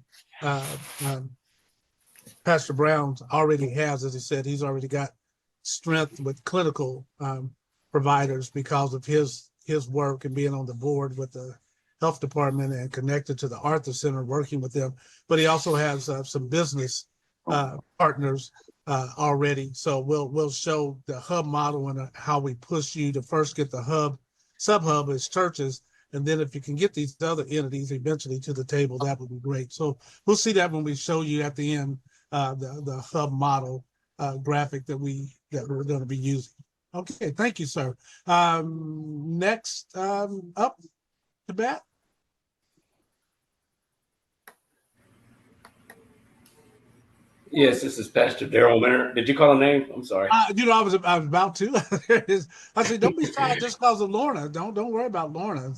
Pastor Brown already has. As he said, he's already got strength with clinical providers because of his work and being on the board with the health department and connected to the Arthur Center, working with them. But he also has some business partners already. So we'll show the hub model and how we push you to first get the hub, sub-hub as churches. And then if you can get these other entities eventually to the table, that would be great. So we'll see that when we show you at the end, the hub model graphic that we're going to be using. Okay, thank you, sir. Next up to bat. Yes, this is Pastor Daryl Minner. Did you call a name? I'm sorry. I was about to. I said, don't be shy just because of Lorna. Don't worry about Lorna.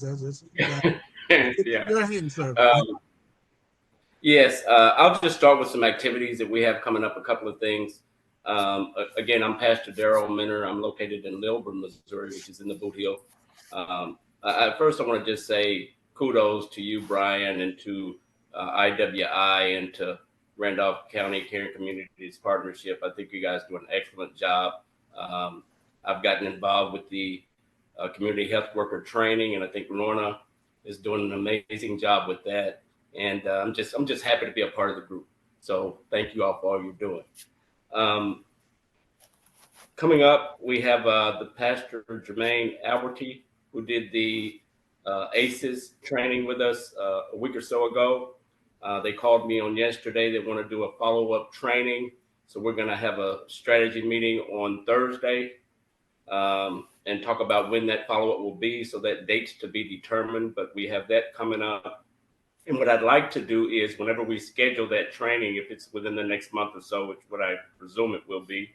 Yeah. Go ahead, sir. Yes, I'll just start with some activities that we have coming up. A couple of things. Again, I'm Pastor Daryl Minner. I'm located in Lilburn, Missouri, which is in the Boot Heel. First, I want to just say kudos to you, Brian, and to IWI and to Randolph County Caring Communities Partnership. I think you guys do an excellent job. I've gotten involved with the community health worker training, and I think Lorna is doing an amazing job with that. And I'm just happy to be a part of the group. So thank you all for all you're doing. Coming up, we have the Pastor Jermaine Alberty, who did the ACEs training with us a week or so ago. They called me on yesterday. They want to do a follow-up training. So we're going to have a strategy meeting on Thursday and talk about when that follow-up will be. So that date's to be determined, but we have that coming up. And what I'd like to do is whenever we schedule that training, if it's within the next month or so, which what I presume it will be,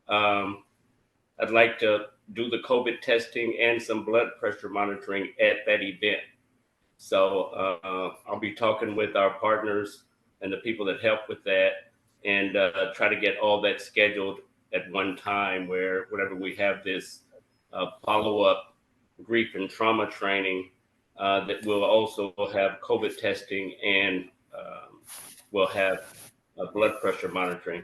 I'd I'd like to do the COVID testing and some blood pressure monitoring at that event. So I'll be talking with our partners and the people that help with that, and try to get all that scheduled at one time, where whenever we have this follow-up grief and trauma training, that we'll also have COVID testing and we'll have blood pressure monitoring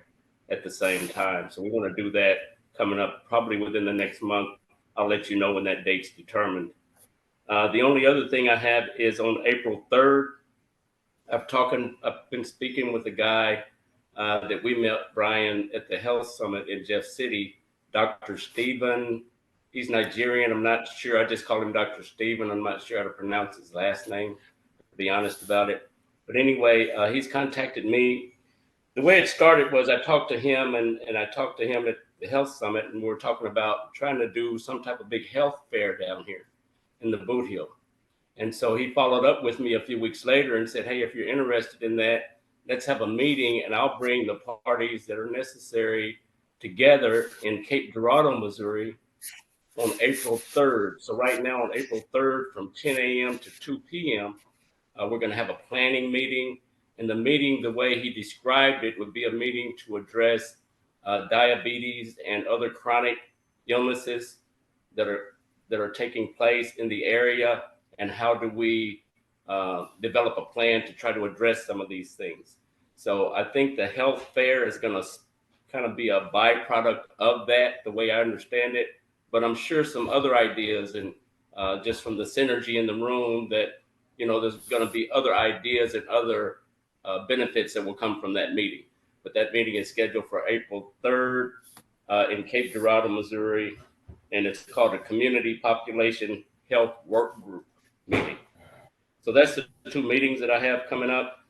at the same time. So we want to do that coming up probably within the next month. I'll let you know when that date's determined. The only other thing I have is on April 3rd, I've been speaking with a guy that we met, Brian, at the Health Summit in Jeff City, Dr. Stephen. He's Nigerian. I'm not sure. I just call him Dr. Stephen. I'm not sure how to pronounce his last name, to be honest about it. But anyway, he's contacted me. The way it started was I talked to him and I talked to him at the Health Summit, and we were talking about trying to do some type of big health fair down here in the Boot Heel. And so he followed up with me a few weeks later and said, hey, if you're interested in that, let's have a meeting and I'll bring the parties that are necessary together in Cape Girardeau, Missouri on April 3rd. So right now on April 3rd from 10 a.m. to 2 p.m., we're going to have a planning meeting. And the meeting, the way he described it, would be a meeting to address diabetes and other chronic illnesses that are taking place in the area, and how do we develop a plan to try to address some of these things. So I think the health fair is going to kind of be a byproduct of that, the way I understand it. But I'm sure some other ideas, and just from the synergy in the room, that there's going to be other ideas and other benefits that will come from that meeting. But that meeting is scheduled for April 3rd in Cape Girardeau, Missouri, and it's called a Community Population Health Work Group meeting. So that's the two meetings that I have coming up.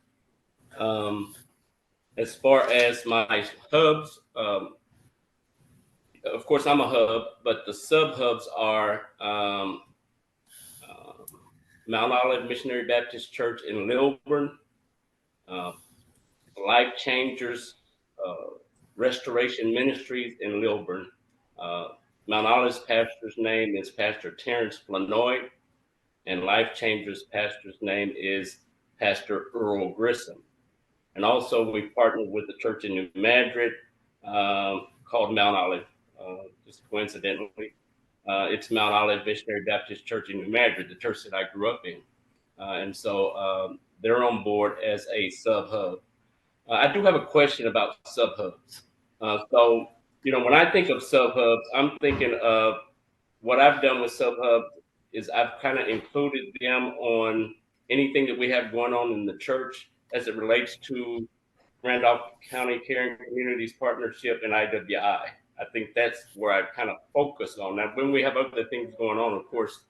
As far as my hubs, of course I'm a hub, but the sub-hubs are Mount Olive Missionary Baptist Church in Lilburn, Life Changers Restoration Ministries in Lilburn. Mount Olive's pastor's name is Pastor Terrence Flanoy, and Life Changers pastor's name is Pastor Earl Grissom. And also we partnered with the church in New Madrid called Mount Olive, just coincidentally. It's Mount Olive Missionary Baptist Church in New Madrid, the church that I grew up in. And so they're on board as a sub-hub. I do have a question about sub-hubs. So, when I think of sub-hubs, I'm thinking of what I've done with sub-hubs is I've kind of included them on anything that we have going on in the church as it relates to Randolph County Caring Communities Partnership and IWI. I think that's where I've kind of focused on. Now, when we have other things going on, of course,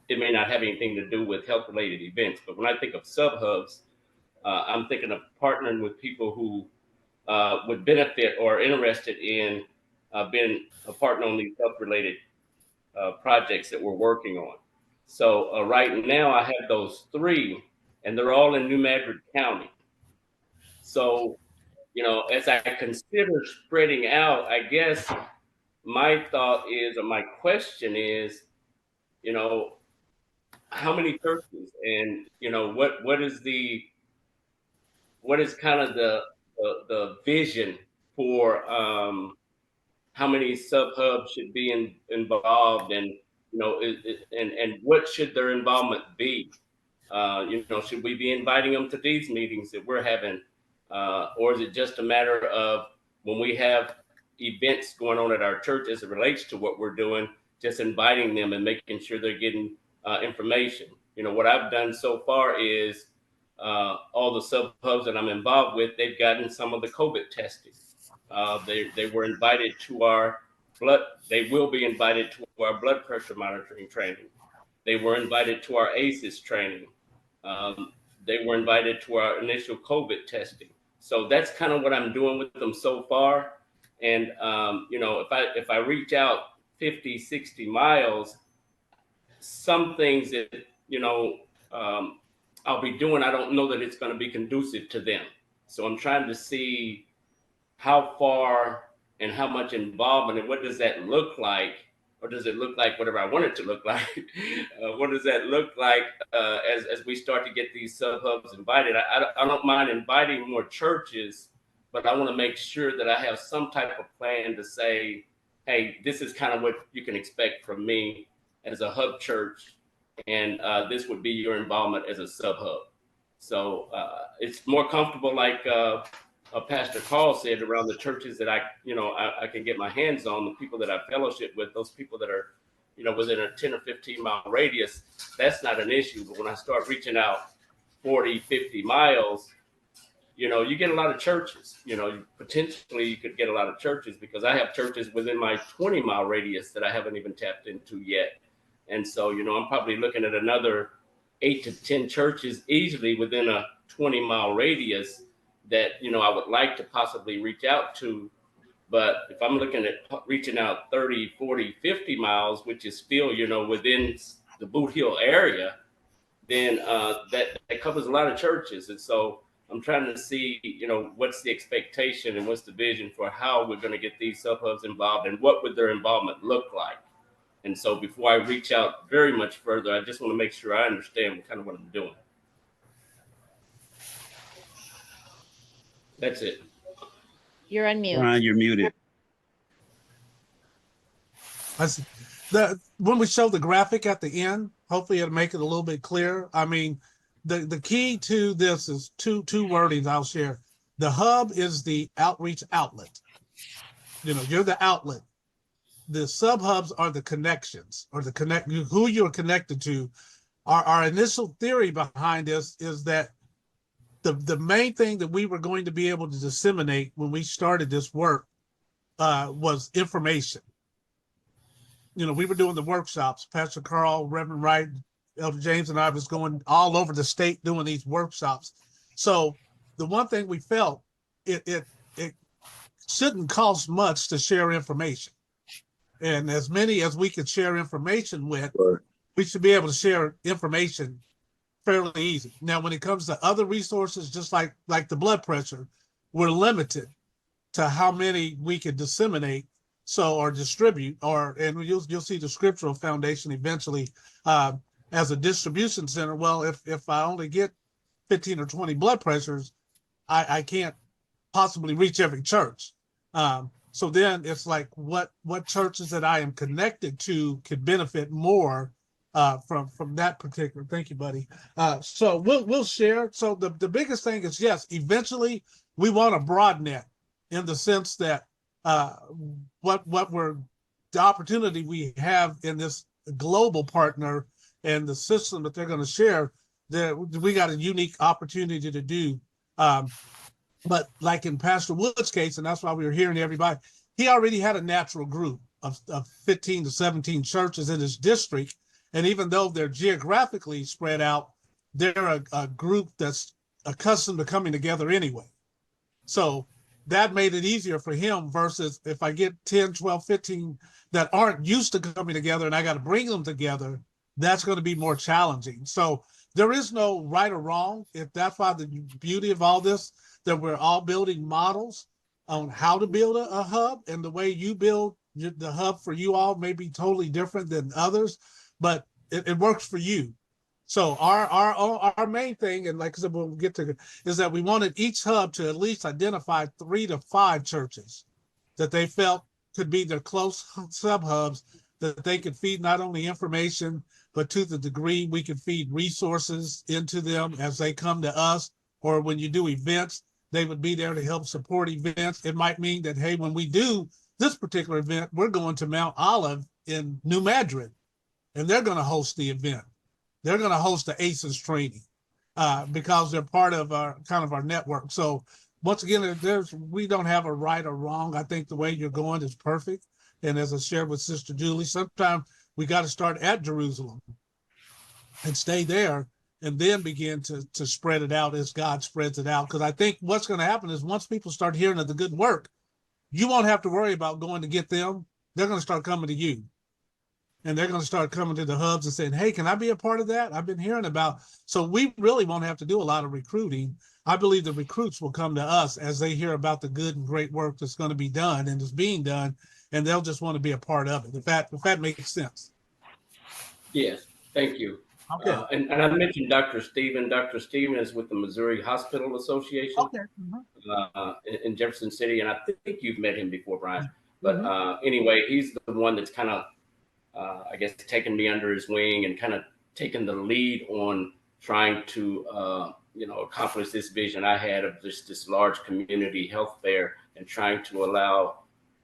it may not have anything to do with health-related events. But when I think of sub-hubs, I'm thinking of partnering with people who would benefit or are interested in being a partner on these health-related projects that we're working on. So right now I have those three, and they're all in New Madrid County. So, as I consider spreading out, I guess my thought is, or my question is, how many churches, and what is kind of the vision for how many sub-hubs should be involved, and and what should their involvement be? Should we be inviting them to these meetings that we're having, or is it just a matter of when we have events going on at our church as it relates to what we're doing, just inviting them and making sure they're getting information? What I've done so far is all the sub-hubs that I'm involved with, they've gotten some of the COVID testing. They were invited to they will be invited to our blood pressure monitoring training. They were invited to our ACEs training. They were invited to our initial COVID testing. So that's kind of what I'm doing with them so far. And, if I reach out 50, 60 miles, some things that, I'll be doing, I don't know that it's going to be conducive to them. So I'm trying to see how far and how much involvement and what does that look like, or does it look like whatever I want it to look like? What does that look like as we start to get these sub hubs invited? I don't mind inviting more churches, but I want to make sure that I have some type of plan to say, hey, this is kind of what you can expect from me as a hub church, and this would be your involvement as a sub hub. So it's more comfortable, like Pastor Carl said, around the churches that I can get my hands on, the people that I fellowship with, those people that are, within a 10 or 15 mile radius. That's not an issue. But when I start reaching out 40, 50 miles, you get a lot of churches. Potentially you could get a lot of churches, because I have churches within my 20-mile radius that I haven't even tapped into yet. And so, I'm probably looking at another 8 to 10 churches easily within a 20-mile radius that, I would like to possibly reach out to. But if I'm looking at reaching out 30, 40, 50 miles, which is still, within the Boot Hill area, then that covers a lot of churches. And so I'm trying to see, what's the expectation and what's the vision for how we're going to get these sub hubs involved, and what would their involvement look like. And so before I reach out very much further, I just want to make sure I understand kind of what I'm doing. That's it. You're on mute. Brian, you're muted. When we show the graphic at the end, hopefully it'll make it a little bit clearer. I mean, the key to this is two wordings I'll share. The hub is the outreach outlet. You're the outlet. The sub hubs are the connections, or who you're connected to. Our initial theory behind this is that the main thing that we were going to be able to disseminate when we started this work was information. We were doing the workshops. Pastor Carl, Reverend Wright, Elder James, and I was going all over the state doing these workshops. So the one thing we felt, it shouldn't cost much to share information. And as many as we could share information with, Right. we should be able to share information fairly easy. Now, when it comes to other resources, just like the blood pressure, we're limited to how many we can disseminate, or distribute, and you'll see the Scriptural Foundation eventually as a distribution center. Well, if I only get 15 or 20 blood pressures, I can't possibly reach every church. So then it's like what churches that I am connected to could benefit more from that particular. Thank you, buddy. So we'll share. So the biggest thing is, yes, eventually we want a broad net, in the sense that the opportunity we have in this global partner and the system that they're going to share, that we got a unique opportunity to do. But like in Pastor Wood's case, and that's why we were hearing everybody, he already had a natural group of 15 to 17 churches in his district. And even though they're geographically spread out, they're a group that's accustomed to coming together anyway. So that made it easier for him, versus if I get 10, 12, 15 that aren't used to coming together and I got to bring them together, that's going to be more challenging. So there is no right or wrong. If that's why the beauty of all this, that we're all building models on how to build a hub, and the way you build the hub for you all may be totally different than others, but it works for you. So our main thing, and like I said, we'll get to, is that we wanted each hub to at least identify 3 to 5 churches that they felt could be their close sub hubs, that they could feed not only information, but to the degree we could feed resources into them as they come to us, or when you do events, they would be there to help support events. It might mean that, hey, when we do this particular event, we're going to Mount Olive in New Madrid, and they're going to host the event. They're going to host the ACES training because they're part of our network. So once again, we don't have a right or wrong. I think the way you're going is perfect. And as I shared with Sister Julie, sometimes we got to start at Jerusalem and stay there, and then begin to spread it out as God spreads it out. Because I think what's going to happen is, once people start hearing of the good work, you won't have to worry about going to get them. They're going to start coming to you. And they're going to start coming to the hubs and saying, hey, can I be a part of that? I've been hearing about. So we really won't have to do a lot of recruiting. I believe the recruits will come to us as they hear about the good and great work that's going to be done and is being done, and they'll just want to be a part of it. If that makes sense. Yes, thank you. Okay. And I mentioned Dr. Stephen. Dr. Stephen is with the Missouri Hospital Association Okay. in Jefferson City, and I think you've met him before, Brian. But anyway, he's the one that's kind of, I guess, taken me under his wing and kind of taken the lead on trying to, accomplish this vision I had of this large community health fair and trying to allow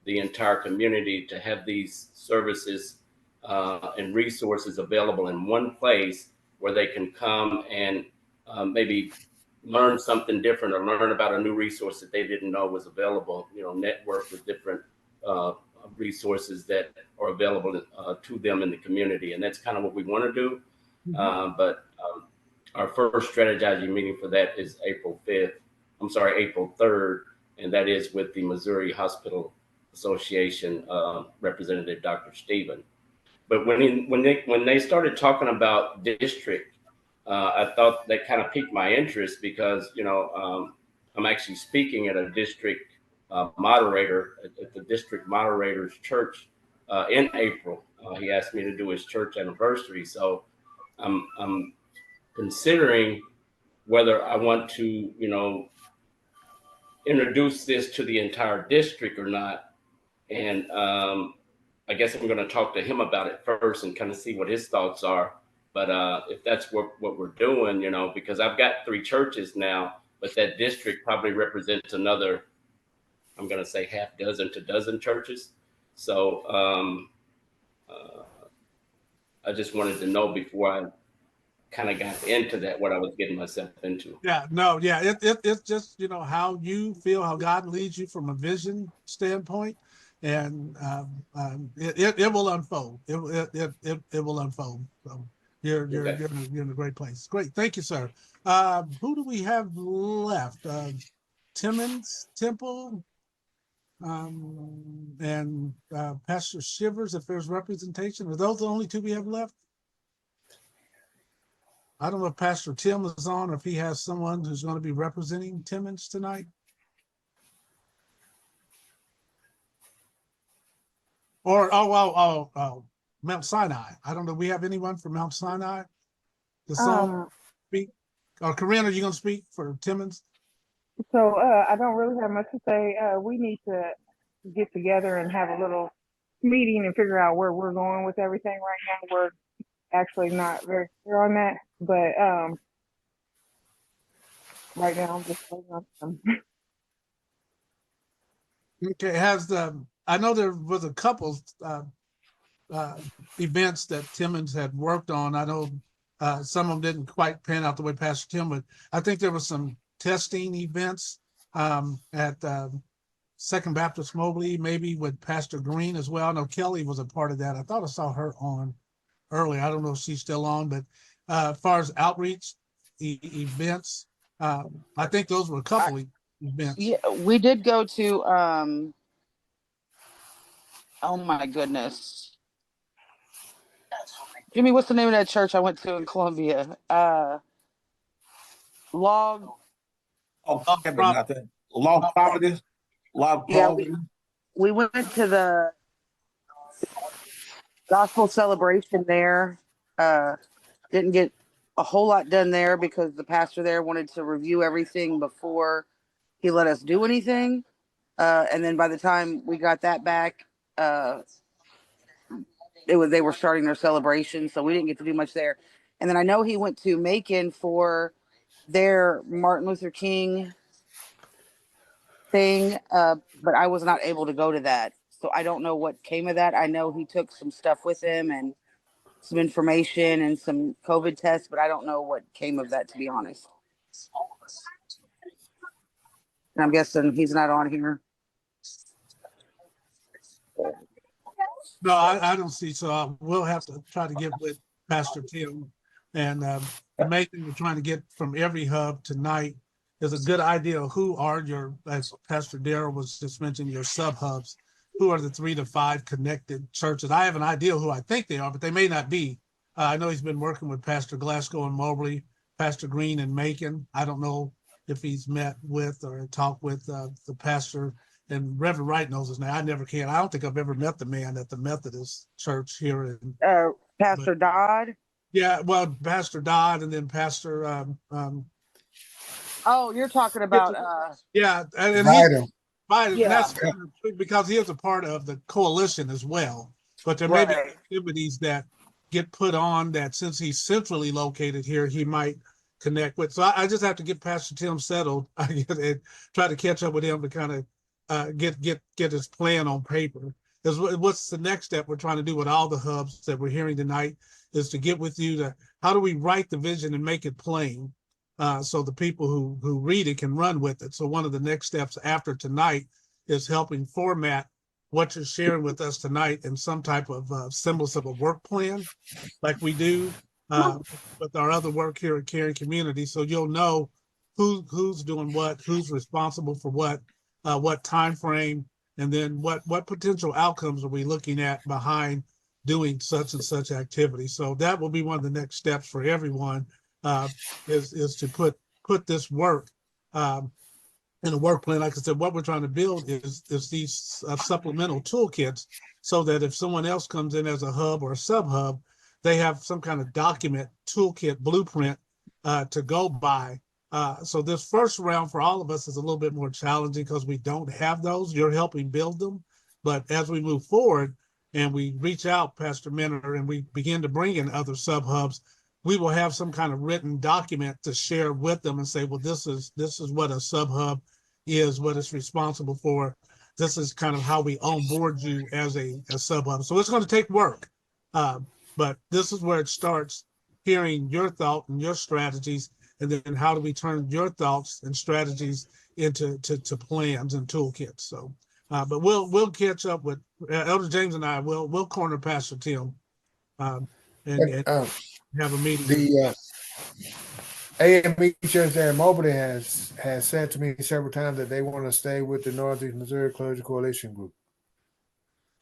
the entire community to have these services and resources available in one place where they can come and maybe learn something different or learn about a new resource that they didn't know was available, network with different resources that are available to them in the community. And that's kind of what we want to do. But our first strategizing meeting for that is April 3rd, and that is with the Missouri Hospital Association representative, Dr. Stephen. But when they started talking about district, I thought that kind of piqued my interest because I'm actually speaking at a district moderator at the district moderator's church in April. He asked me to do his church anniversary, so I'm considering whether I want to introduce this to the entire district or not, and I guess I'm going to talk to him about it first and kind of see what his thoughts are. But if that's what we're doing, because I've got 3 churches now, but that district probably represents another, I'm going to say half dozen to dozen churches. So I just wanted to know before I kind of got into that, what I was getting myself into. It's just, how you feel, how God leads you from a vision standpoint. And it will unfold. It will unfold. So you're in a great place. Great, thank you, sir. Who do we have left? Timmons, Temple, and Pastor Shivers. If there's representation, are those the only 2 we have left? I don't know if Pastor Tim is on, or if he has someone who's going to be representing Timmons tonight. Or Mount Sinai. I don't know. We have anyone from Mount Sinai? The song speak. Or Corinne, are you going to speak for Timmons? So I don't really have much to say. We need to get together and have a little meeting and figure out where we're going with everything right now. We're actually not very clear on that, but right now I'm just waiting on them. Okay, I know there was a couple events that Timmons had worked on. I know some of them didn't quite pan out the way Pastor Tim would. I think there was some testing events at Second Baptist Mobley, maybe with Pastor Green as well. I know Kelly was a part of that. I thought I saw her on earlier. I don't know if she's still on, but as far as outreach events, I think those were a couple events. Yeah, we did go to oh my goodness, Jimmy, what's the name of that church I went to in Columbia? Log Providence. Yeah, we went to the gospel celebration there. Didn't get a whole lot done there because the pastor there wanted to review everything before he let us do anything. And then by the time we got that back, they were starting their celebration, so we didn't get to do much there. And then I know he went to Macon for their Martin Luther King thing, but I was not able to go to that. So I don't know what came of that. I know he took some stuff with him and some information and some COVID tests, but I don't know what came of that, to be honest. And I'm guessing he's not on here. No, I don't see. So we'll have to try to get with Pastor Tim and the main thing we're trying to get from every hub tonight is a good idea of who are your, as Pastor Darrell was just mentioning, your sub hubs. Who are the 3 to 5 connected churches? I have an idea who I think they are, but they may not be. I know he's been working with Pastor Glasgow and Mobley, Pastor Green and Macon. I don't know if he's met with or talked with the pastor. And Reverend Wright knows his name. I never can. I don't think I've ever met the man at the Methodist Church here in Pastor Dodd. Yeah, well, Pastor Dodd and then Pastor Oh, you're talking about yeah, and he's Vital. Biden, Yeah. that's because he is a part of the coalition as well. But there may be Right. activities that get put on that since he's centrally located here, he might connect with. So I just have to get Pastor Tim settled and try to catch up with him to kind of get his plan on paper. Because what's the next step we're trying to do with all the hubs that we're hearing tonight is to get with you to how do we write the vision and make it plain so the people who read it can run with it. So one of the next steps after tonight is helping format what you're sharing with us tonight in some type of semblance of a work plan like we do with our other work here at Caring Community. So you'll know who's doing what, who's responsible for what time frame, and then what potential outcomes are we looking at behind doing such and such activity. So that will be one of the next steps for everyone is to put this work in a work plan. Like I said, what we're trying to build is these supplemental toolkits so that if someone else comes in as a hub or a sub-hub, they have some kind of document, toolkit, blueprint to go by. So this first round for all of us is a little bit more challenging because we don't have those. You're helping build them. But as we move forward and we reach out, Pastor Minner, and we begin to bring in other sub-hubs, we will have some kind of written document to share with them and say, well, this is what a sub-hub is, what it's responsible for. This is kind of how we onboard you as a sub-hub. So it's going to take work, but this is where it starts, hearing your thought and your strategies, and then how do we turn your thoughts and strategies into plans and toolkits. So, but we'll catch up with Elder James and I. We'll corner Pastor Tim and have a meeting. The AME Church there in Moberly has said to me several times that they want to stay with the Northeast Missouri Clergy Coalition Group.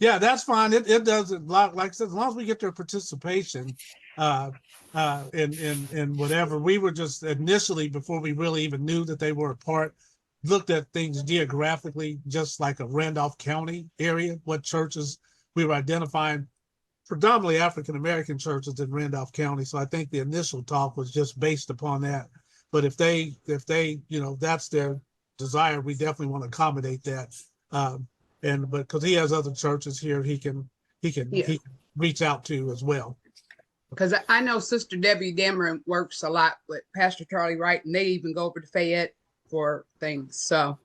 Yeah, that's fine. It doesn't, like I said, as long as we get their participation in whatever. We were just initially, before we really even knew that they were a part, looked at things geographically, just like a Randolph County area, what churches we were identifying, predominantly African-American churches in Randolph County. So I think the initial talk was just based upon that. But if they, that's their desire, we definitely want to accommodate that. But because he has other churches here, he can reach out to as well. Because I know Sister Debbie Dameron works a lot with Pastor Charlie Wright, and they even go over to Fayette for things. So,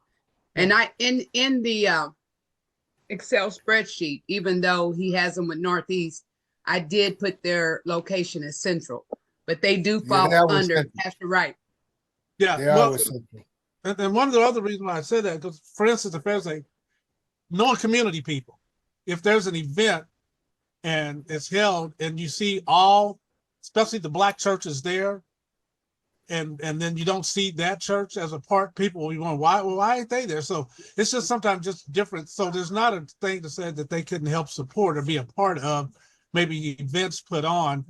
and I in the Excel spreadsheet, even though he has them with Northeast, I did put their location as Central, but they do fall under Central. Pastor Wright. Yeah, well, and one of the other reasons why I said that, because for instance, if there's knowing community people, if there's an event and it's held and you see all, especially the Black churches there, and then you don't see that church as a part, people will be wondering, why ain't they there? So it's just sometimes just different. So there's not a thing to say that they couldn't help support or be a part of maybe events put on,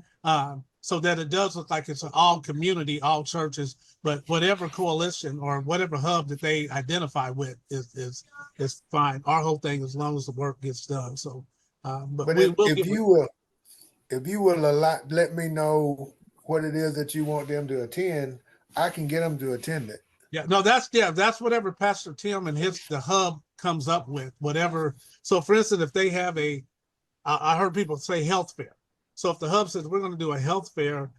so that it does look like it's an all community, all churches, but whatever coalition or whatever hub that they identify with is fine. Our whole thing, as long as the work gets done. So, but if you will let me know what it is that you want them to attend, I can get them to attend it. That's whatever Pastor Tim and the hub comes up with, whatever. So for instance, if they have I heard people say health fair. So if the hub says we're going to do a health fair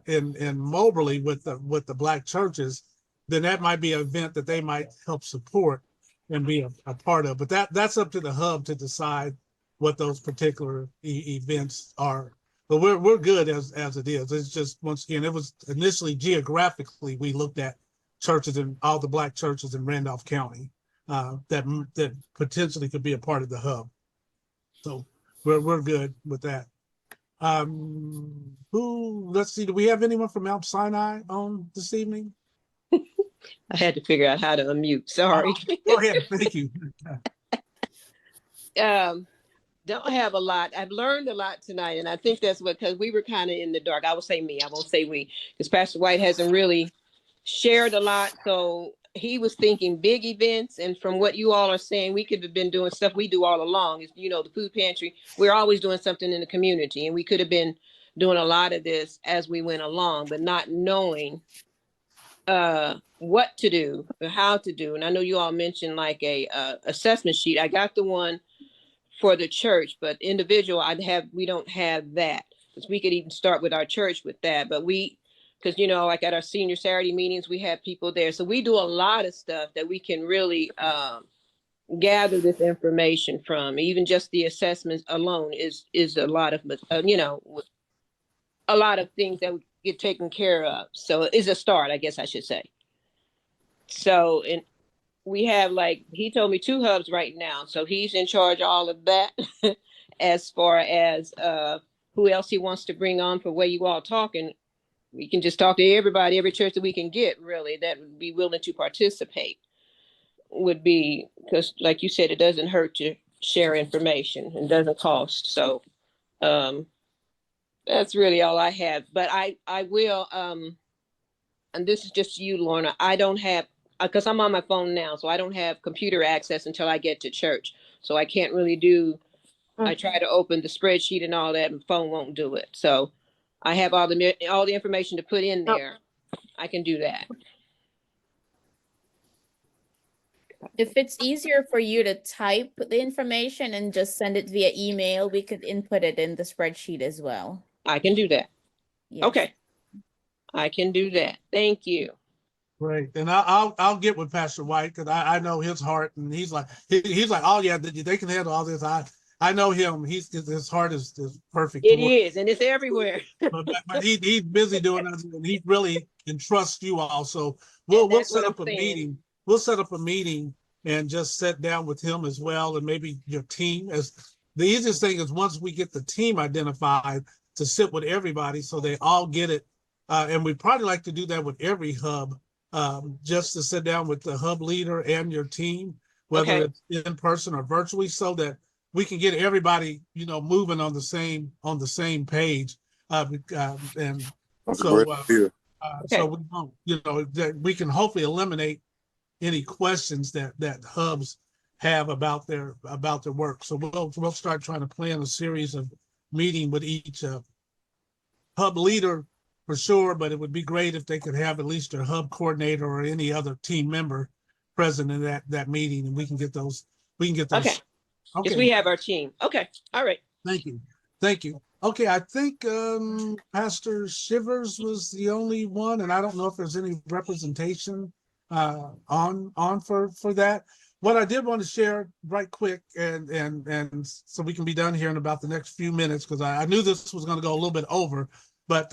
in Moberly with the Black churches, then that might be an event that they might help support and be a part of. But that's up to the hub to decide what those particular events are. But we're good as it is. It's just, once again, it was initially geographically we looked at churches and all the Black churches in Randolph County that potentially could be a part of the hub. So we're good with that. Let's see, do we have anyone from Mount Sinai on this evening? I had to figure out how to unmute. Sorry. Go ahead. Thank you. Don't have a lot. I've learned a lot tonight, and I think that's because we were kind of in the dark. I will say me. I won't say we, because Pastor White hasn't really shared a lot. So he was thinking big events, and from what you all are saying, we could have been doing stuff we do all along. Is, you know, the food pantry. We're always doing something in the community, and we could have been doing a lot of this as we went along, but not knowing what to do or how to do. And I know you all mentioned like a assessment sheet. I got the one for the church, but individual, we don't have that, because we could even start with our church with that. But because, you know, like at our senior Saturday meetings, we have people there. So we do a lot of stuff that we can really gather this information from. Even just the assessments alone is a lot of, you know, a lot of things that would get taken care of. So it's a start, I guess I should say. So, and we have, like, he told me 2 hubs right now. So he's in charge of all of that as far as who else he wants to bring on for where you all talking. We can just talk to everybody, every church that we can get, really, that would be willing to participate. Would be, because like you said, it doesn't hurt to share information and doesn't cost. So that's really all I have. But I will, and this is just you, Lorna, I don't have, because I'm on my phone now, so I don't have computer access until I get to church. So I can't really do, I try to open the spreadsheet and all that, and phone won't do it. So I have all the information to put in there. I can do that. If it's easier for you to type the information and just send it via email, we could input it in the spreadsheet as well. I can do that. Yes. Okay. I can do that. Thank you. Great. And I'll get with Pastor White, because I know his heart, and he's like, oh yeah, they can handle all this. I know him. His heart is perfect. It is, and it's everywhere. but he's busy doing that, and he really entrusts you all. So we'll set up a meeting. We'll set up a meeting and just sit down with him as well, and maybe your team. As the easiest thing is, once we get the team identified, to sit with everybody so they all get it. And we'd probably like to do that with every hub, just to sit down with the hub leader and your team, whether it's in person or virtually, so that we can get everybody, you know, moving on the same page. And so, so we don't, you know, that we can hopefully eliminate any questions that hubs have about their work. So we'll start trying to plan a series of meeting with each hub leader for sure, but it would be great if they could have at least their hub coordinator or any other team member present in that meeting, and we can get those. Okay. Yes, we have our team. Okay. All right. Thank you. Okay, I think Pastor Shivers was the only one, and I don't know if there's any representation on for that. What I did want to share right quick, and so we can be done here in about the next few minutes, because I knew this was going to go a little bit over, but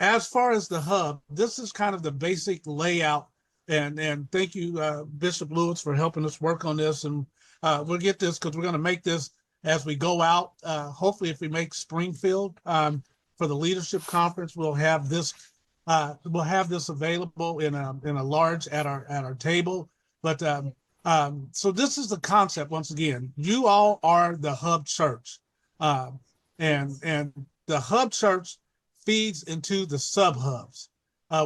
as far as the hub, this is kind of the basic layout, and thank you, Bishop Lewis, for helping us work on this, and we'll get this, because we're going to make this as we go out. Hopefully, if we make Springfield for the leadership conference, we'll have this available in a large at our table. But so this is the concept. Once again, you all are the hub church, and the hub church feeds into the sub hubs,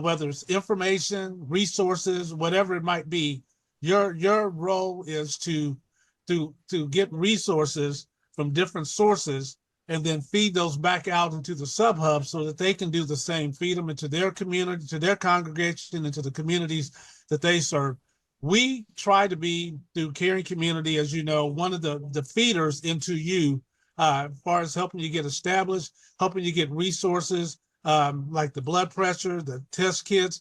whether it's information, resources, whatever it might be. Your role is to get resources from different sources and then feed those back out into the sub hubs so that they can do the same, feed them into their community, to their congregation, into the communities that they serve. We try to be, through Caring Community, as you know, one of the feeders into you, as far as helping you get established, helping you get resources like the blood pressure, the test kits,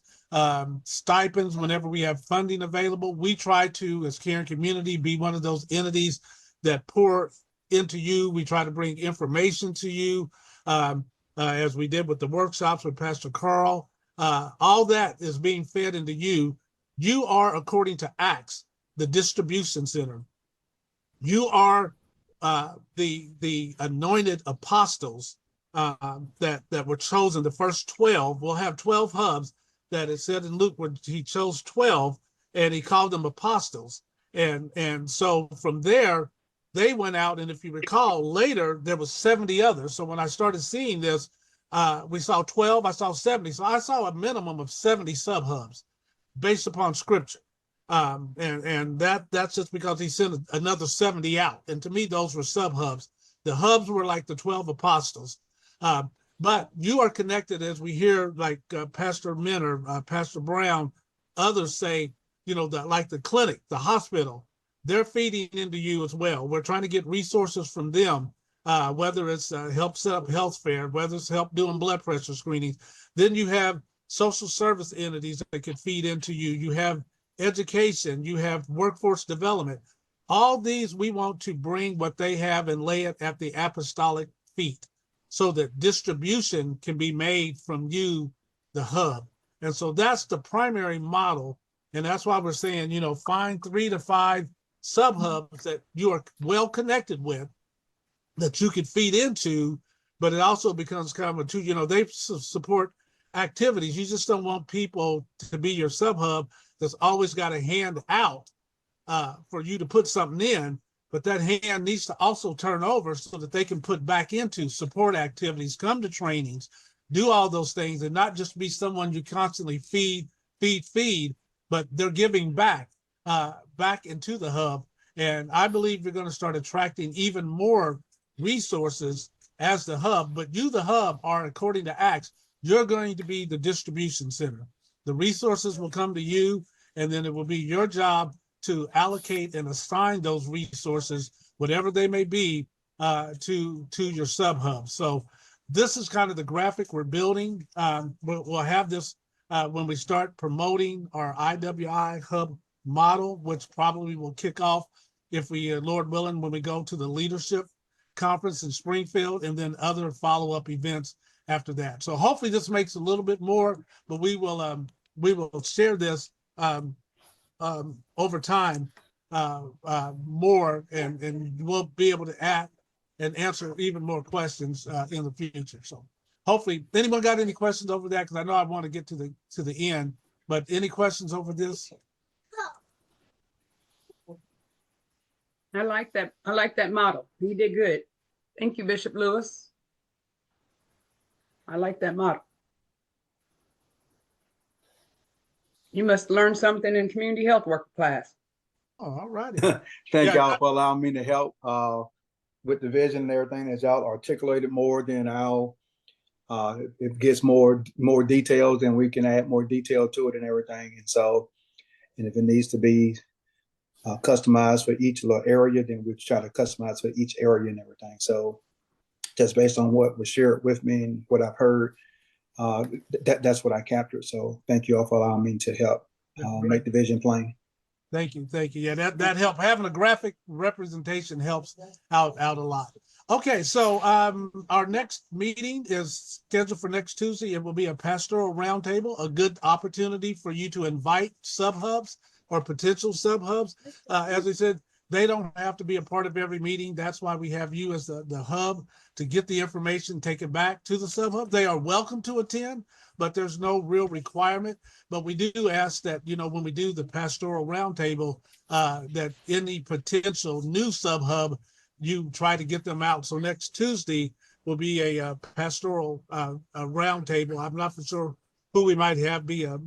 stipends whenever we have funding available. We try to, as Caring Community, be one of those entities that pour into you. We try to bring information to you, as we did with the workshops with Pastor Carl. All that is being fed into you. You are, according to Acts, the distribution center. You are the anointed apostles that were chosen, the first 12. We'll have 12 hubs that it said in Luke where he chose 12 and he called them apostles. And so from there, they went out, and if you recall, later there was 70 others. So when I started seeing this, We saw 12, I saw 70. So I saw a minimum of 70 sub-hubs based upon scripture. And that's just because he sent another 70 out. And to me, those were sub-hubs. The hubs were like the 12 apostles. But you are connected, as we hear, like Pastor Minner, Pastor Brown, others say, you know, like the clinic, the hospital, they're feeding into you as well. We're trying to get resources from them, whether it's help set up health fair, whether it's help doing blood pressure screenings. Then you have social service entities that can feed into you. You have education, you have workforce development. All these, we want to bring what they have and lay it at the apostolic feet so that distribution can be made from you, the hub. And so that's the primary model. And that's why we're saying, you know, find 3 to 5 sub-hubs that you are well connected with that you can feed into, but it also becomes kind of a two, you know, they support activities. You just don't want people to be your sub-hub that's always got a hand out for you to put something in, but that hand needs to also turn over so that they can put back into support activities, come to trainings, do all those things, and not just be someone you constantly feed, but they're giving back into the hub. And I believe you're going to start attracting even more resources as the hub, but you, the hub, are, according to Acts, you're going to be the distribution center. The resources will come to you, and then it will be your job to allocate and assign those resources, whatever they may be, to your sub-hub. So this is kind of the graphic we're building. We'll have this when we start promoting our IWI hub model, which probably will kick off, if we, Lord willing, when we go to the leadership conference in Springfield, and then other follow-up events after that. So hopefully this makes a little bit more, but we will share this over time more, and we'll be able to add and answer even more questions in the future. So hopefully, anyone got any questions over that? Because I know I want to get to the end, but any questions over this? I like that. I like that model. He did good. Thank you, Bishop Lewis. I like that model. You must learn something in community health worker class. Oh, all righty. Thank y'all for allowing me to help with the vision and everything. As y'all articulated more, then it gets more details, and we can add more detail to it and everything. And so, and if it needs to be customized for each little area, then we try to customize for each area and everything. So just based on what was shared with me and what I've heard, that's what I captured. So thank you all for allowing me to help make the vision plain. Thank you. Yeah, that helped. Having a graphic representation helps out a lot. Okay, so our next meeting is scheduled for next Tuesday. It will be a pastoral roundtable, a good opportunity for you to invite sub-hubs or potential sub-hubs. As we said, they don't have to be a part of every meeting. That's why we have you as the hub to get the information, take it back to the sub-hub. They are welcome to attend, but there's no real requirement. But we do ask that, you know, when we do the pastoral roundtable, that any potential new sub-hub, you try to get them out. So next Tuesday will be a pastoral a roundtable. I'm not for sure who we might have be a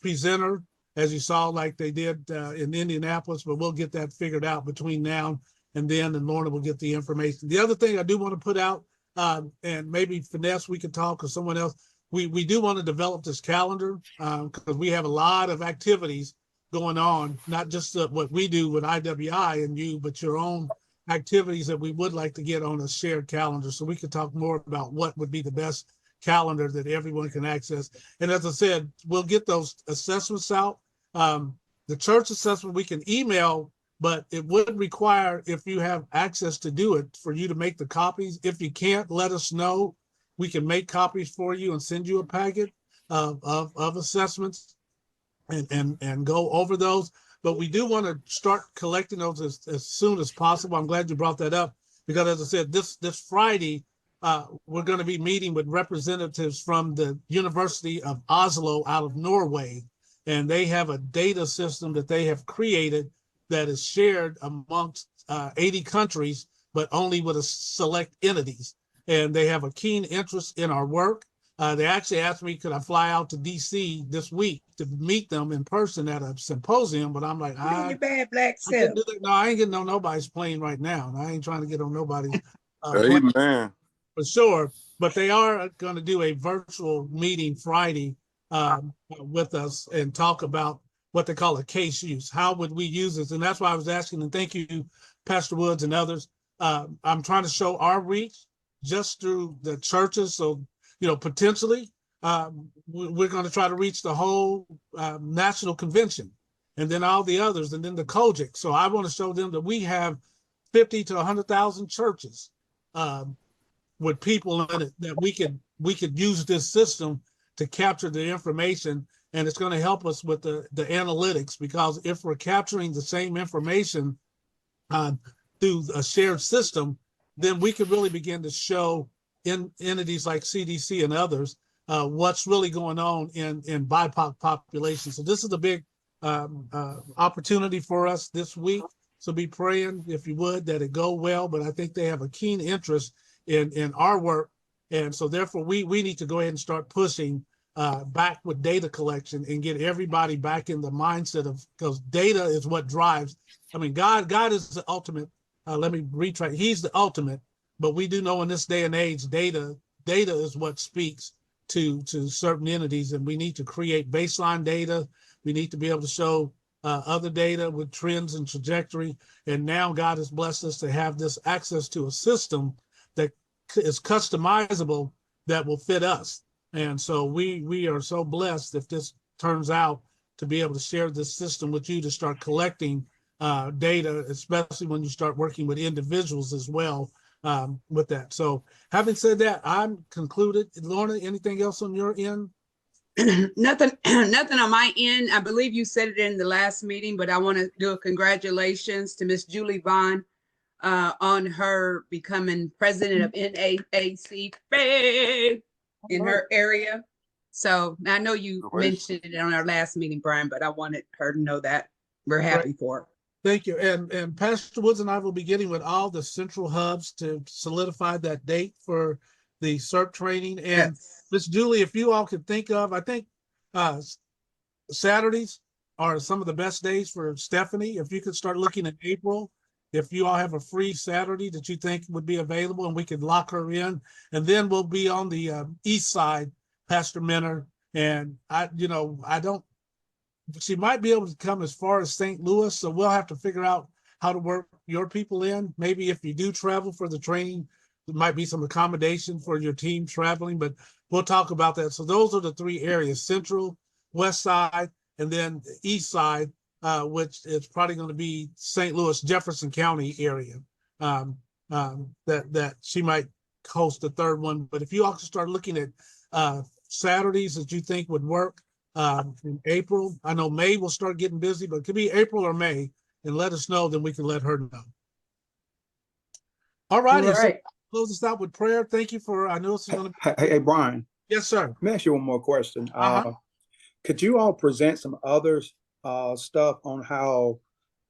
presenter, as you saw, like they did in Indianapolis, but we'll get that figured out between now and then, and Lorna will get the information. The other thing I do want to put out, and maybe Finesse, we could talk, or someone else, we do want to develop this calendar because we have a lot of activities going on, not just what we do with IWI and you, but your own activities that we would like to get on a shared calendar. So we could talk more about what would be the best calendar that everyone can access. And as I said, we'll get those assessments out. The church assessment we can email, but it would require, if you have access to do it, for you to make the copies. If you can't, let us know. We can make copies for you and send you a packet of assessments and go over those. But we do want to start collecting those as soon as possible. I'm glad you brought that up, because as I said, this Friday, we're going to be meeting with representatives from the University of Oslo out of Norway, and they have a data system that they have created that is shared amongst 80 countries, but only with a select entities. and they have a keen interest in our work. They actually asked me, could I fly out to DC this week to meet them in person at a symposium? But I'm like, I bad black I can do that. No, I ain't getting on nobody's plane right now. And I ain't trying to get on nobody's plane Amen. for sure. But they are going to do a virtual meeting Friday with us and talk about what they call a case use. How would we use this? And that's why I was asking, and thank you, Pastor Woods and others. I'm trying to show our reach just through the churches. So, you know, potentially we're going to try to reach the whole national convention, and then all the others, and then the Kojic. So I want to show them that we have 50 to 100,000 churches with people in it, that we could use this system to capture the information, and it's going to help us with the analytics, because if we're capturing the same information through a shared system, then we could really begin to show in entities like CDC and others what's really going on in BIPOC populations. So this is a big opportunity for us this week. So be praying, if you would, that it go well. But I think they have a keen interest in our work. And so therefore we need to go ahead and start pushing back with data collection and get everybody back in the mindset of, because data is what drives. I mean, God is the ultimate. Let me retract. He's the ultimate, but we do know in this day and age, data is what speaks to certain entities, and we need to create baseline data. We need to be able to show other data with trends and trajectory. And now God has blessed us to have this access to a system that is customizable, that will fit us. And so we are so blessed if this turns out to be able to share this system with you to start collecting data, especially when you start working with individuals as well with that. So having said that, I'm concluded. Lorna, anything else on your end? Nothing on my end. I believe you said it in the last meeting, but I want to do a congratulations to Miss Julie Vaughn on her becoming president of NAAC in her area. So I know you mentioned it on our last meeting, Brian, but I wanted her to know that we're happy for her. Thank you. And Pastor Woods and I will be getting with all the central hubs to solidify that date for the CERP training. And Miss Julie, if you all could think of, I think Saturdays are some of the best days for Stephanie. If you could start looking at April, if you all have a free Saturday that you think would be available, and we could lock her in. And then we'll be on the east side, Pastor Minner. And she might be able to come as far as St. Louis. So we'll have to figure out how to work your people in. Maybe if you do travel for the training, there might be some accommodation for your team traveling, but we'll talk about that. So those are the three areas: Central, West Side, and then the East Side, which is probably going to be St. Louis, Jefferson County area. That she might host the third one. But if you also start looking at Saturdays that you think would work in April, I know May will start getting busy, but it could be April or May, and let us know, then we can let her know. All righty. All right. So close this out with prayer. Thank you for, I know this is going to be. Hey, Brian. Yes, sir. Let me ask you one more question. Could you all present some other stuff on how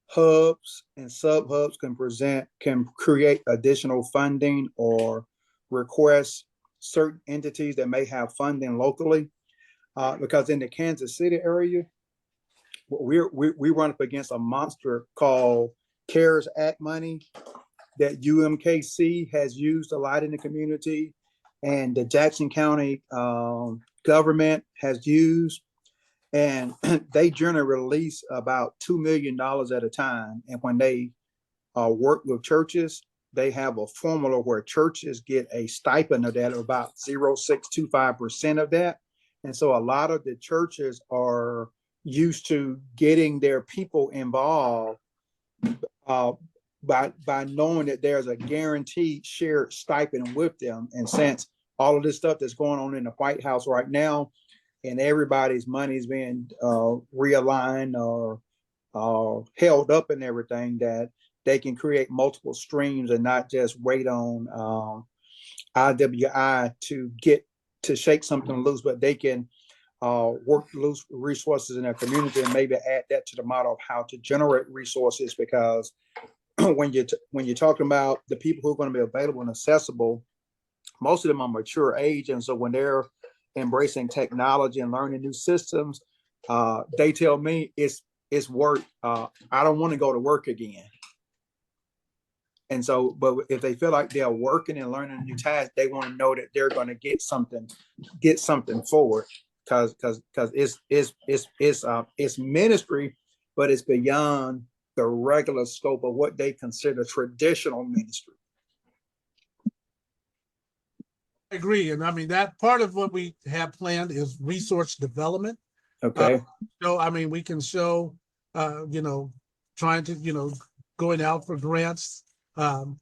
hubs and sub-hubs can create additional funding or request certain entities that may have funding locally? Because in the Kansas City area, we run up against a monster called CARES Act money that UMKC has used a lot in the community, and the Jackson County government has used, and they generally release about $2 million at a time. And when they work with churches, they have a formula where churches get a stipend of that, of about 0.625% of that. And so a lot of the churches are used to getting their people involved by knowing that there's a guaranteed shared stipend with them. And since all of this stuff that's going on in the White House right now, and everybody's money is being realigned or held up and everything, that they can create multiple streams and not just wait on IWI to shake something loose, but they can work loose resources in their community and maybe add that to the model of how to generate resources. Because when you're talking about the people who are going to be available and accessible, most of them are mature age. And so when they're embracing technology and learning new systems, they tell me it's work. I don't want to go to work again. And so, but if they feel like they're working and learning a new task, they want to know that they're going to get something forward, because it's ministry, but it's beyond the regular scope of what they consider traditional ministry. I agree. And I mean, that part of what we have planned is resource development. Okay. So, I mean, we can show, trying to, going out for grants. I'm,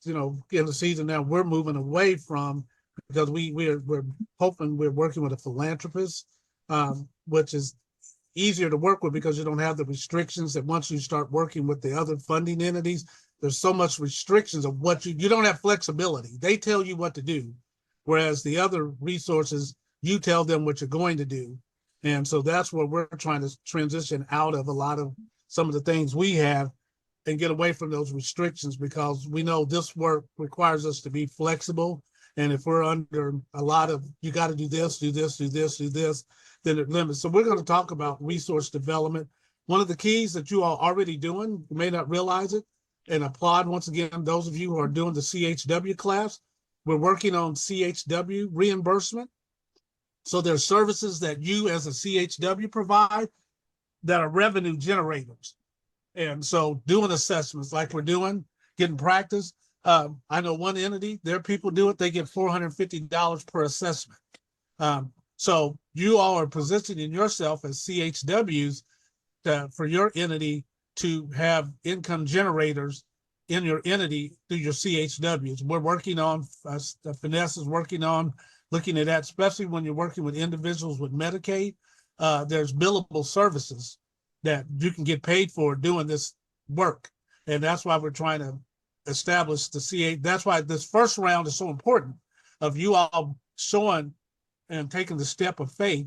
in the season now, we're moving away from, because we're hoping we're working with a philanthropist, which is easier to work with because you don't have the restrictions that once you start working with the other funding entities, there's so much restrictions of what you don't have flexibility. They tell you what to do. Whereas the other resources, you tell them what you're going to do. And so that's where we're trying to transition out of a lot of some of the things we have and get away from those restrictions, because we know this work requires us to be flexible. And if we're under a lot of, you got to do this, do this, do this, do this, then it limits. So we're going to talk about resource development. One of the keys that you are already doing, you may not realize it, and applaud once again those of you who are doing the CHW class. We're working on CHW reimbursement. So there's services that you as a CHW provide that are revenue generators. And so doing assessments like we're doing, getting practice. I know one entity, their people do it, they get $450 per assessment. So you all are positioning yourself as CHWs for your entity to have income generators in your entity through your CHWs. We're working on, Finesse is working on looking at that, especially when you're working with individuals with Medicaid. There's billable services that you can get paid for doing this work. And that's why we're trying to establish the CH. That's why this first round is so important of you all showing and taking the step of faith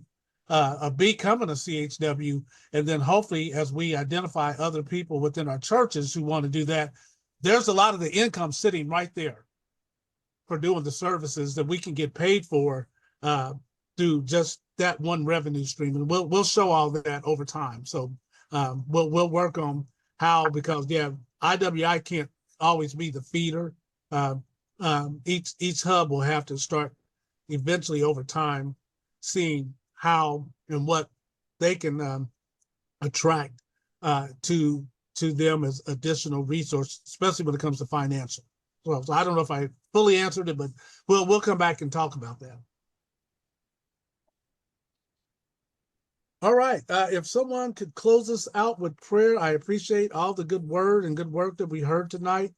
of becoming a CHW. And then hopefully as we identify other people within our churches who want to do that, there's a lot of the income sitting right there for doing the services that we can get paid for through just that one revenue stream. And we'll show all that over time. So we'll work on how, because IWI can't always be the feeder. Each hub will have to start eventually over time seeing how and what they can attract to them as additional resources, especially when it comes to financial. Well, so I don't know if I fully answered it, but we'll come back and talk about that. All right. If someone could close us out with prayer, I appreciate all the good word and good work that we heard tonight.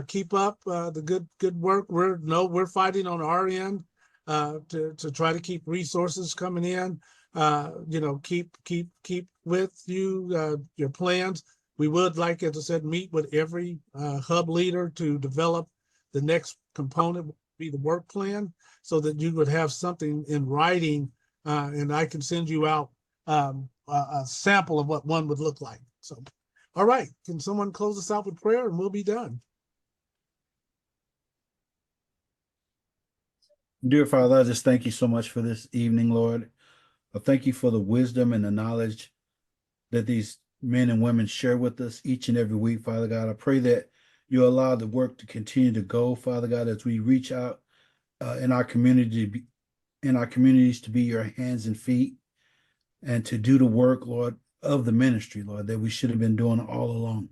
Keep up the good work. We're fighting on our end to try to keep resources coming in. Keep with you your plans. We would, like, as I said, meet with every hub leader to develop the next component, be the work plan, so that you would have something in writing, and I can send you out a sample of what one would look like. So, all right, can someone close us out with prayer and we'll be done? Dear Father, I just thank you so much for this evening, Lord. I thank you for the wisdom and the knowledge that these men and women share with us each and every week, Father God. I pray that you allow the work to continue to go, Father God, as we reach out in our communities to be your hands and feet and to do the work, Lord, of the ministry, Lord, that we should have been doing all along.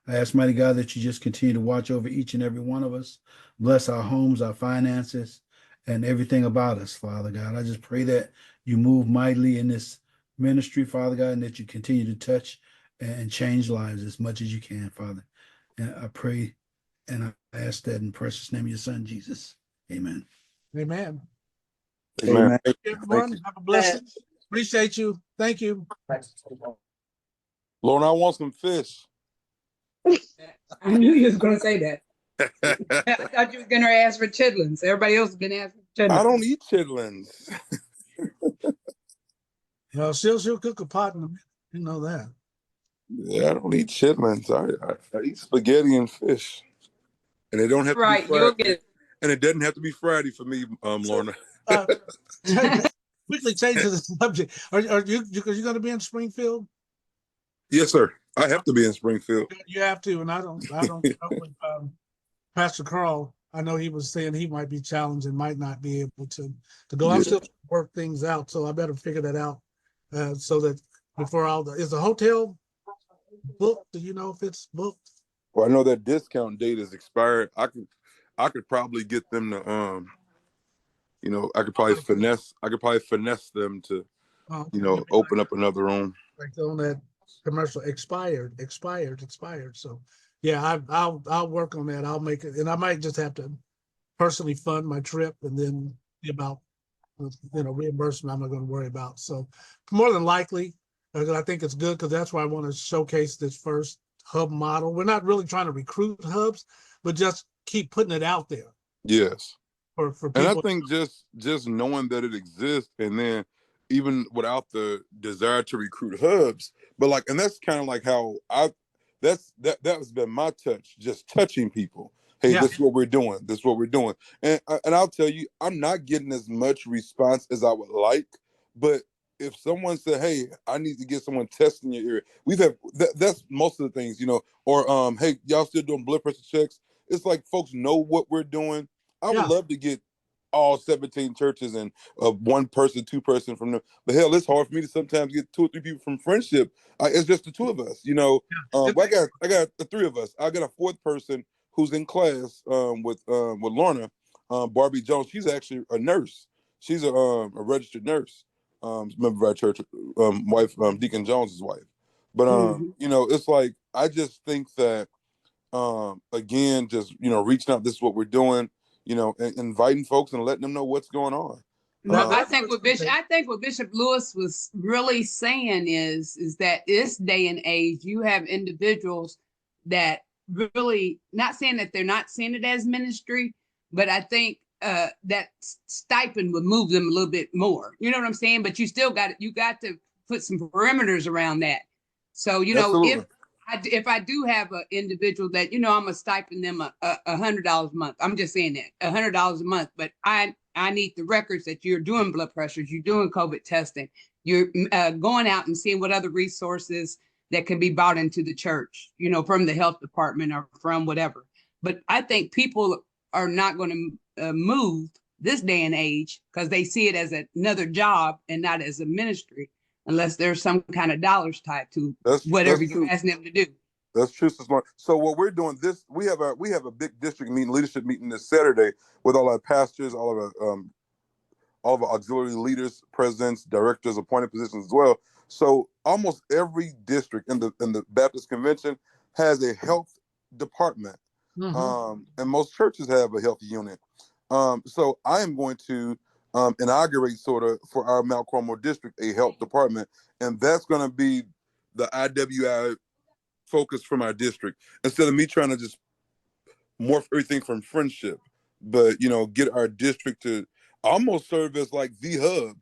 I ask, mighty God, that you just continue to watch over each and every one of us, bless our homes, our finances, and everything about us, Father God. I just pray that you move mightily in this ministry, Father God, and that you continue to touch and change lives as much as you can, Father. And I pray and I ask that in the precious name of your Son, Jesus. Amen. Amen. Amen. Everyone, have a blessing. Appreciate you. Thank you. Lord, I want some fish. I knew you was going to say that. I thought you were going to ask for chitlins. Everybody else has been asking for chitlins. I don't eat chitlins. Well, she'll cook a pot in a minute. You know that. Yeah, I don't eat chitlins. I eat spaghetti and fish, and they don't have to Right, be you'll fried. get And it doesn't have to be Friday for me, Lorna. Uh, quickly change to the subject. Are you going to be in Springfield? Yes, sir. I have to be in Springfield. You have to, and I don't know with Pastor Carl. I know he was saying he might be challenged and might not be able to go. I'm Yeah. still work things out, so I better figure that out so that before is the hotel booked? Do you know if it's booked? Well, I know that discount date is expired. I could probably get them to I could probably finesse them to open up another room. Like on that commercial expired. So yeah, I'll work on that. I'll make it, and I might just have to personally fund my trip, and then about reimbursement I'm not going to worry about. So more than likely, I think it's good because that's why I want to showcase this first hub model. We're not really trying to recruit hubs, but just keep putting it out there. Yes. For people. And I think just knowing that it exists, and then even without the desire to recruit hubs, but and that's kind of like how that has been my touch, just touching people. Hey, Yeah. this is what we're doing. This is what we're doing. And I'll tell you, I'm not getting as much response as I would like, but if someone said, hey, I need to get someone testing your area, that's most of the things, or hey, y'all still doing blood pressure checks? It's like folks know what we're doing. I would love to get all 17 churches and one person, two person from them. But hell, it's hard for me to sometimes get 2 or 3 people from Friendship. It's just the 2 of us, I got the 3 of us. I got a 4th person who's in class with Lorna, Barbie Jones. She's actually a nurse. She's a registered nurse, member of our church, wife, Deacon Jones's wife. But it's like I just think that again, just reaching out. This is what we're doing. And inviting folks and letting them know what's going on. I think what Bishop Lewis was really saying is that this day and age, you have individuals that really, not saying that they're not seeing it as ministry, but I think that stipend would move them a little bit more. You know what I'm saying? But you still got to put some perimeters around that. So Absolutely. if I do have an individual that, I'm going to stipend them $100 a month. I'm just saying that $100 a month, but I need the records that you're doing blood pressures, you're doing COVID testing, you're going out and seeing what other resources that can be brought into the church, from the health department or from whatever. But I think people are not going to move this day and age because they see it as another job and not as a ministry, unless there's some kind of dollars tied to whatever you're asking them to do. That's true. So what we're doing we have a big district meeting, leadership meeting this Saturday with all our pastors, all of our auxiliary leaders, presidents, directors, appointed positions as well. So almost every district in the Baptist Convention has a health department, and most churches have a health unit. So I am going to inaugurate sort of for our Mount Carmel district a health department, and that's going to be the IWI focus from our district, instead of me trying to just morph everything from Friendship, but get our district to almost serve as like the hub,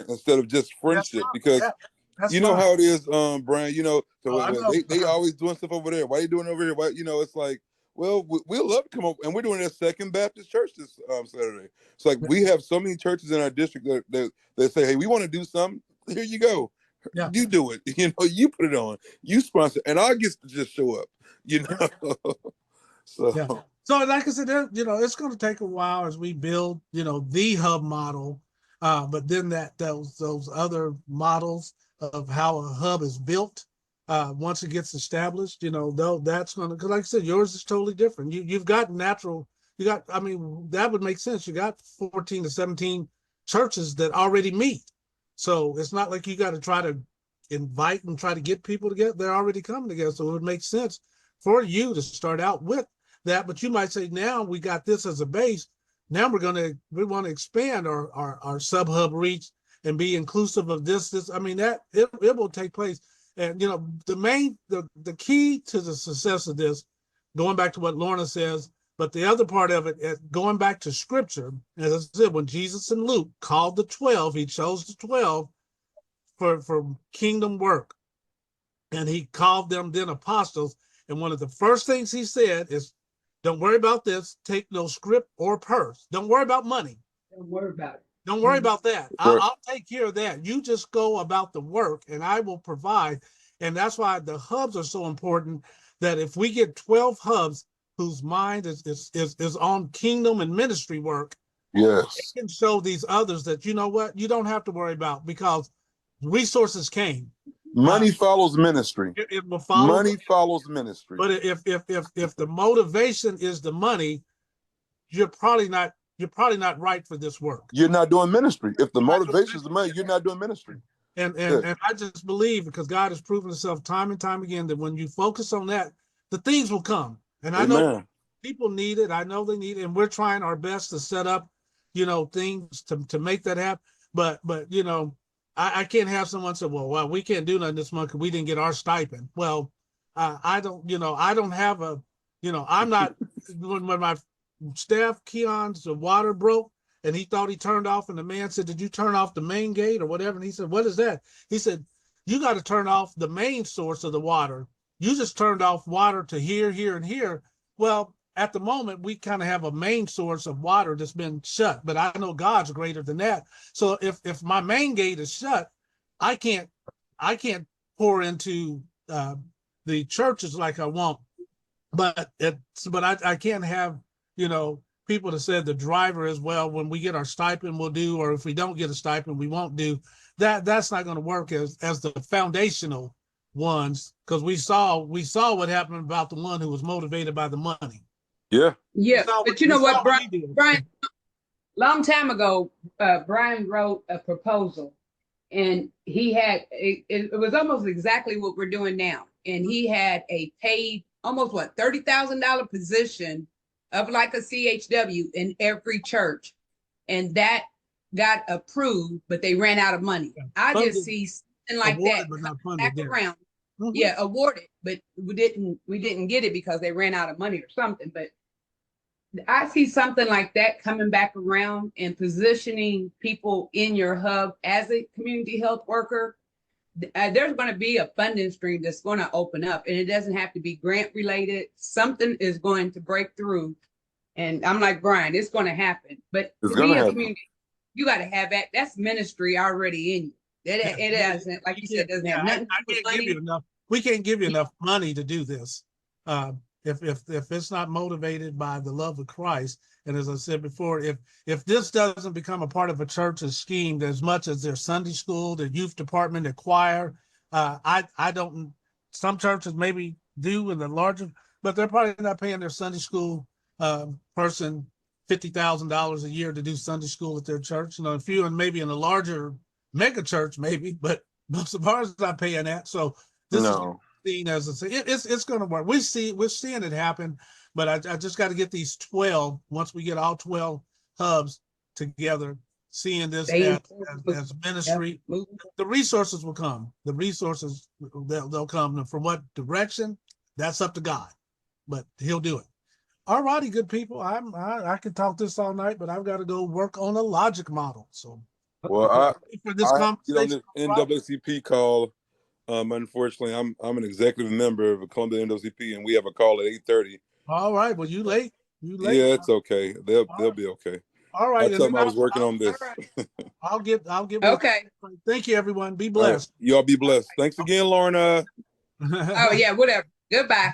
instead of just Friendship, because how it is, Brian, they always doing stuff over there. Why are you doing it over here? Why, it's like, well, we'll love to come up, and we're doing a Second Baptist Church this Saturday. It's like we have so many churches in our district that say, hey, we want to do something. Here you go. Yeah. You do it. You put it on. You sponsor, and I get to just show up. So. Yeah. So like I said, it's going to take a while as we build, the hub model, but then those other models of how a hub is built. Once it gets established, that's going to, because like I said, yours is totally different. You've got that would make sense. You got 14 to 17 churches that already meet. So it's not like you got to try to invite and try to get people together. They're already coming together. So it would make sense for you to start out with that. But you might say, now we got this as a base. Now we want to expand our sub-hub reach and be inclusive of this. It will take place. And, the key to the success of this, going back to what Lorna says, but the other part of it, going back to scripture, as I said, when Jesus and Luke called the 12, he chose the 12 for kingdom work. And he called them then apostles. And one of the first things he said is, Don't worry about this. Take no script or purse. Don't worry about money. Don't worry about it. Don't worry about that. Right. I'll take care of that. You just go about the work and I will provide. And that's why the hubs are so important, that if we get 12 hubs whose mind is on kingdom and ministry work, Yes. it can show these others that, you know what, you don't have to worry about, because resources came. Money follows ministry. It will follow. Money follows ministry. But if the motivation is the money, you're probably not right for this work. You're not doing ministry. If the motivation is the money, you're not doing ministry. And I just believe, because God has proven himself time and time again, that when you focus on that, the things will come. And I know Amen. people need it. I know they need it. And we're trying our best to set up, things to make that happen. But I can't have someone say, well, we can't do nothing this month because we didn't get our stipend. Well, I don't have I'm not, when my staff Keon's water broke, and he thought he turned off, and the man said, did you turn off the main gate or whatever? And he said, what is that? He said, you got to turn off the main source of the water. You just turned off water to here, here, and here. Well, at the moment, we kind of have a main source of water that's been shut, but I know God's greater than that. So if my main gate is shut, I can't pour into the churches like I want. But I can't have, people that said the driver as well, when we get our stipend, we'll do, or if we don't get a stipend, we won't do. That's not going to work as the foundational ones, because we saw what happened about the one who was motivated by the money. Yeah. Yeah, but you know what, Brian, long time ago, Brian wrote a proposal, and he had, it was almost exactly what we're doing now. And he had a paid, almost $30,000 position of like a CHW in every church. And that got approved, but they ran out of money. I just see something like that back around. Mm-hmm. Yeah, awarded, but we didn't get it because they ran out of money or something. But I see something like that coming back around and positioning people in your hub as a community health worker. There's going to be a funding stream that's going to open up, and it doesn't have to be grant related. Something is going to break through. And I'm like, Brian, it's going to happen. But to be a community, you got to have that. That's ministry already in you. It doesn't, like you said, doesn't have nothing. I can't give you enough. We can't give you enough money to do this. If it's not motivated by the love of Christ, and as I said before, if this doesn't become a part of a church's scheme as much as their Sunday school, their youth department, their choir, I don't. Some churches maybe do in the larger, but they're probably not paying their Sunday school person $50,000 a year to do Sunday school at their church. A few, and maybe in a larger mega church, maybe, but most of ours not paying that. So this is seen as it's going to work. We're seeing it happen, but I just got to get these 12. Once we get all 12 hubs together, seeing this as ministry, the resources will come. The resources they'll come. And from what direction, that's up to God, but He'll do it. All righty, good people. I could talk this all night, but I've got to go work on a logic model. So, well, for this I get on the NAACP call. Unfortunately, I'm an executive member of a Columbia NAACP, and we have a call at 8:30. All right. Well, you late. Yeah, it's okay. They'll be okay. All right. I told them I was working on this. I'll get. Okay. Thank you, everyone. Be blessed. Right. Y'all be blessed. Thanks again, Lorna. Oh yeah. Whatever. Goodbye.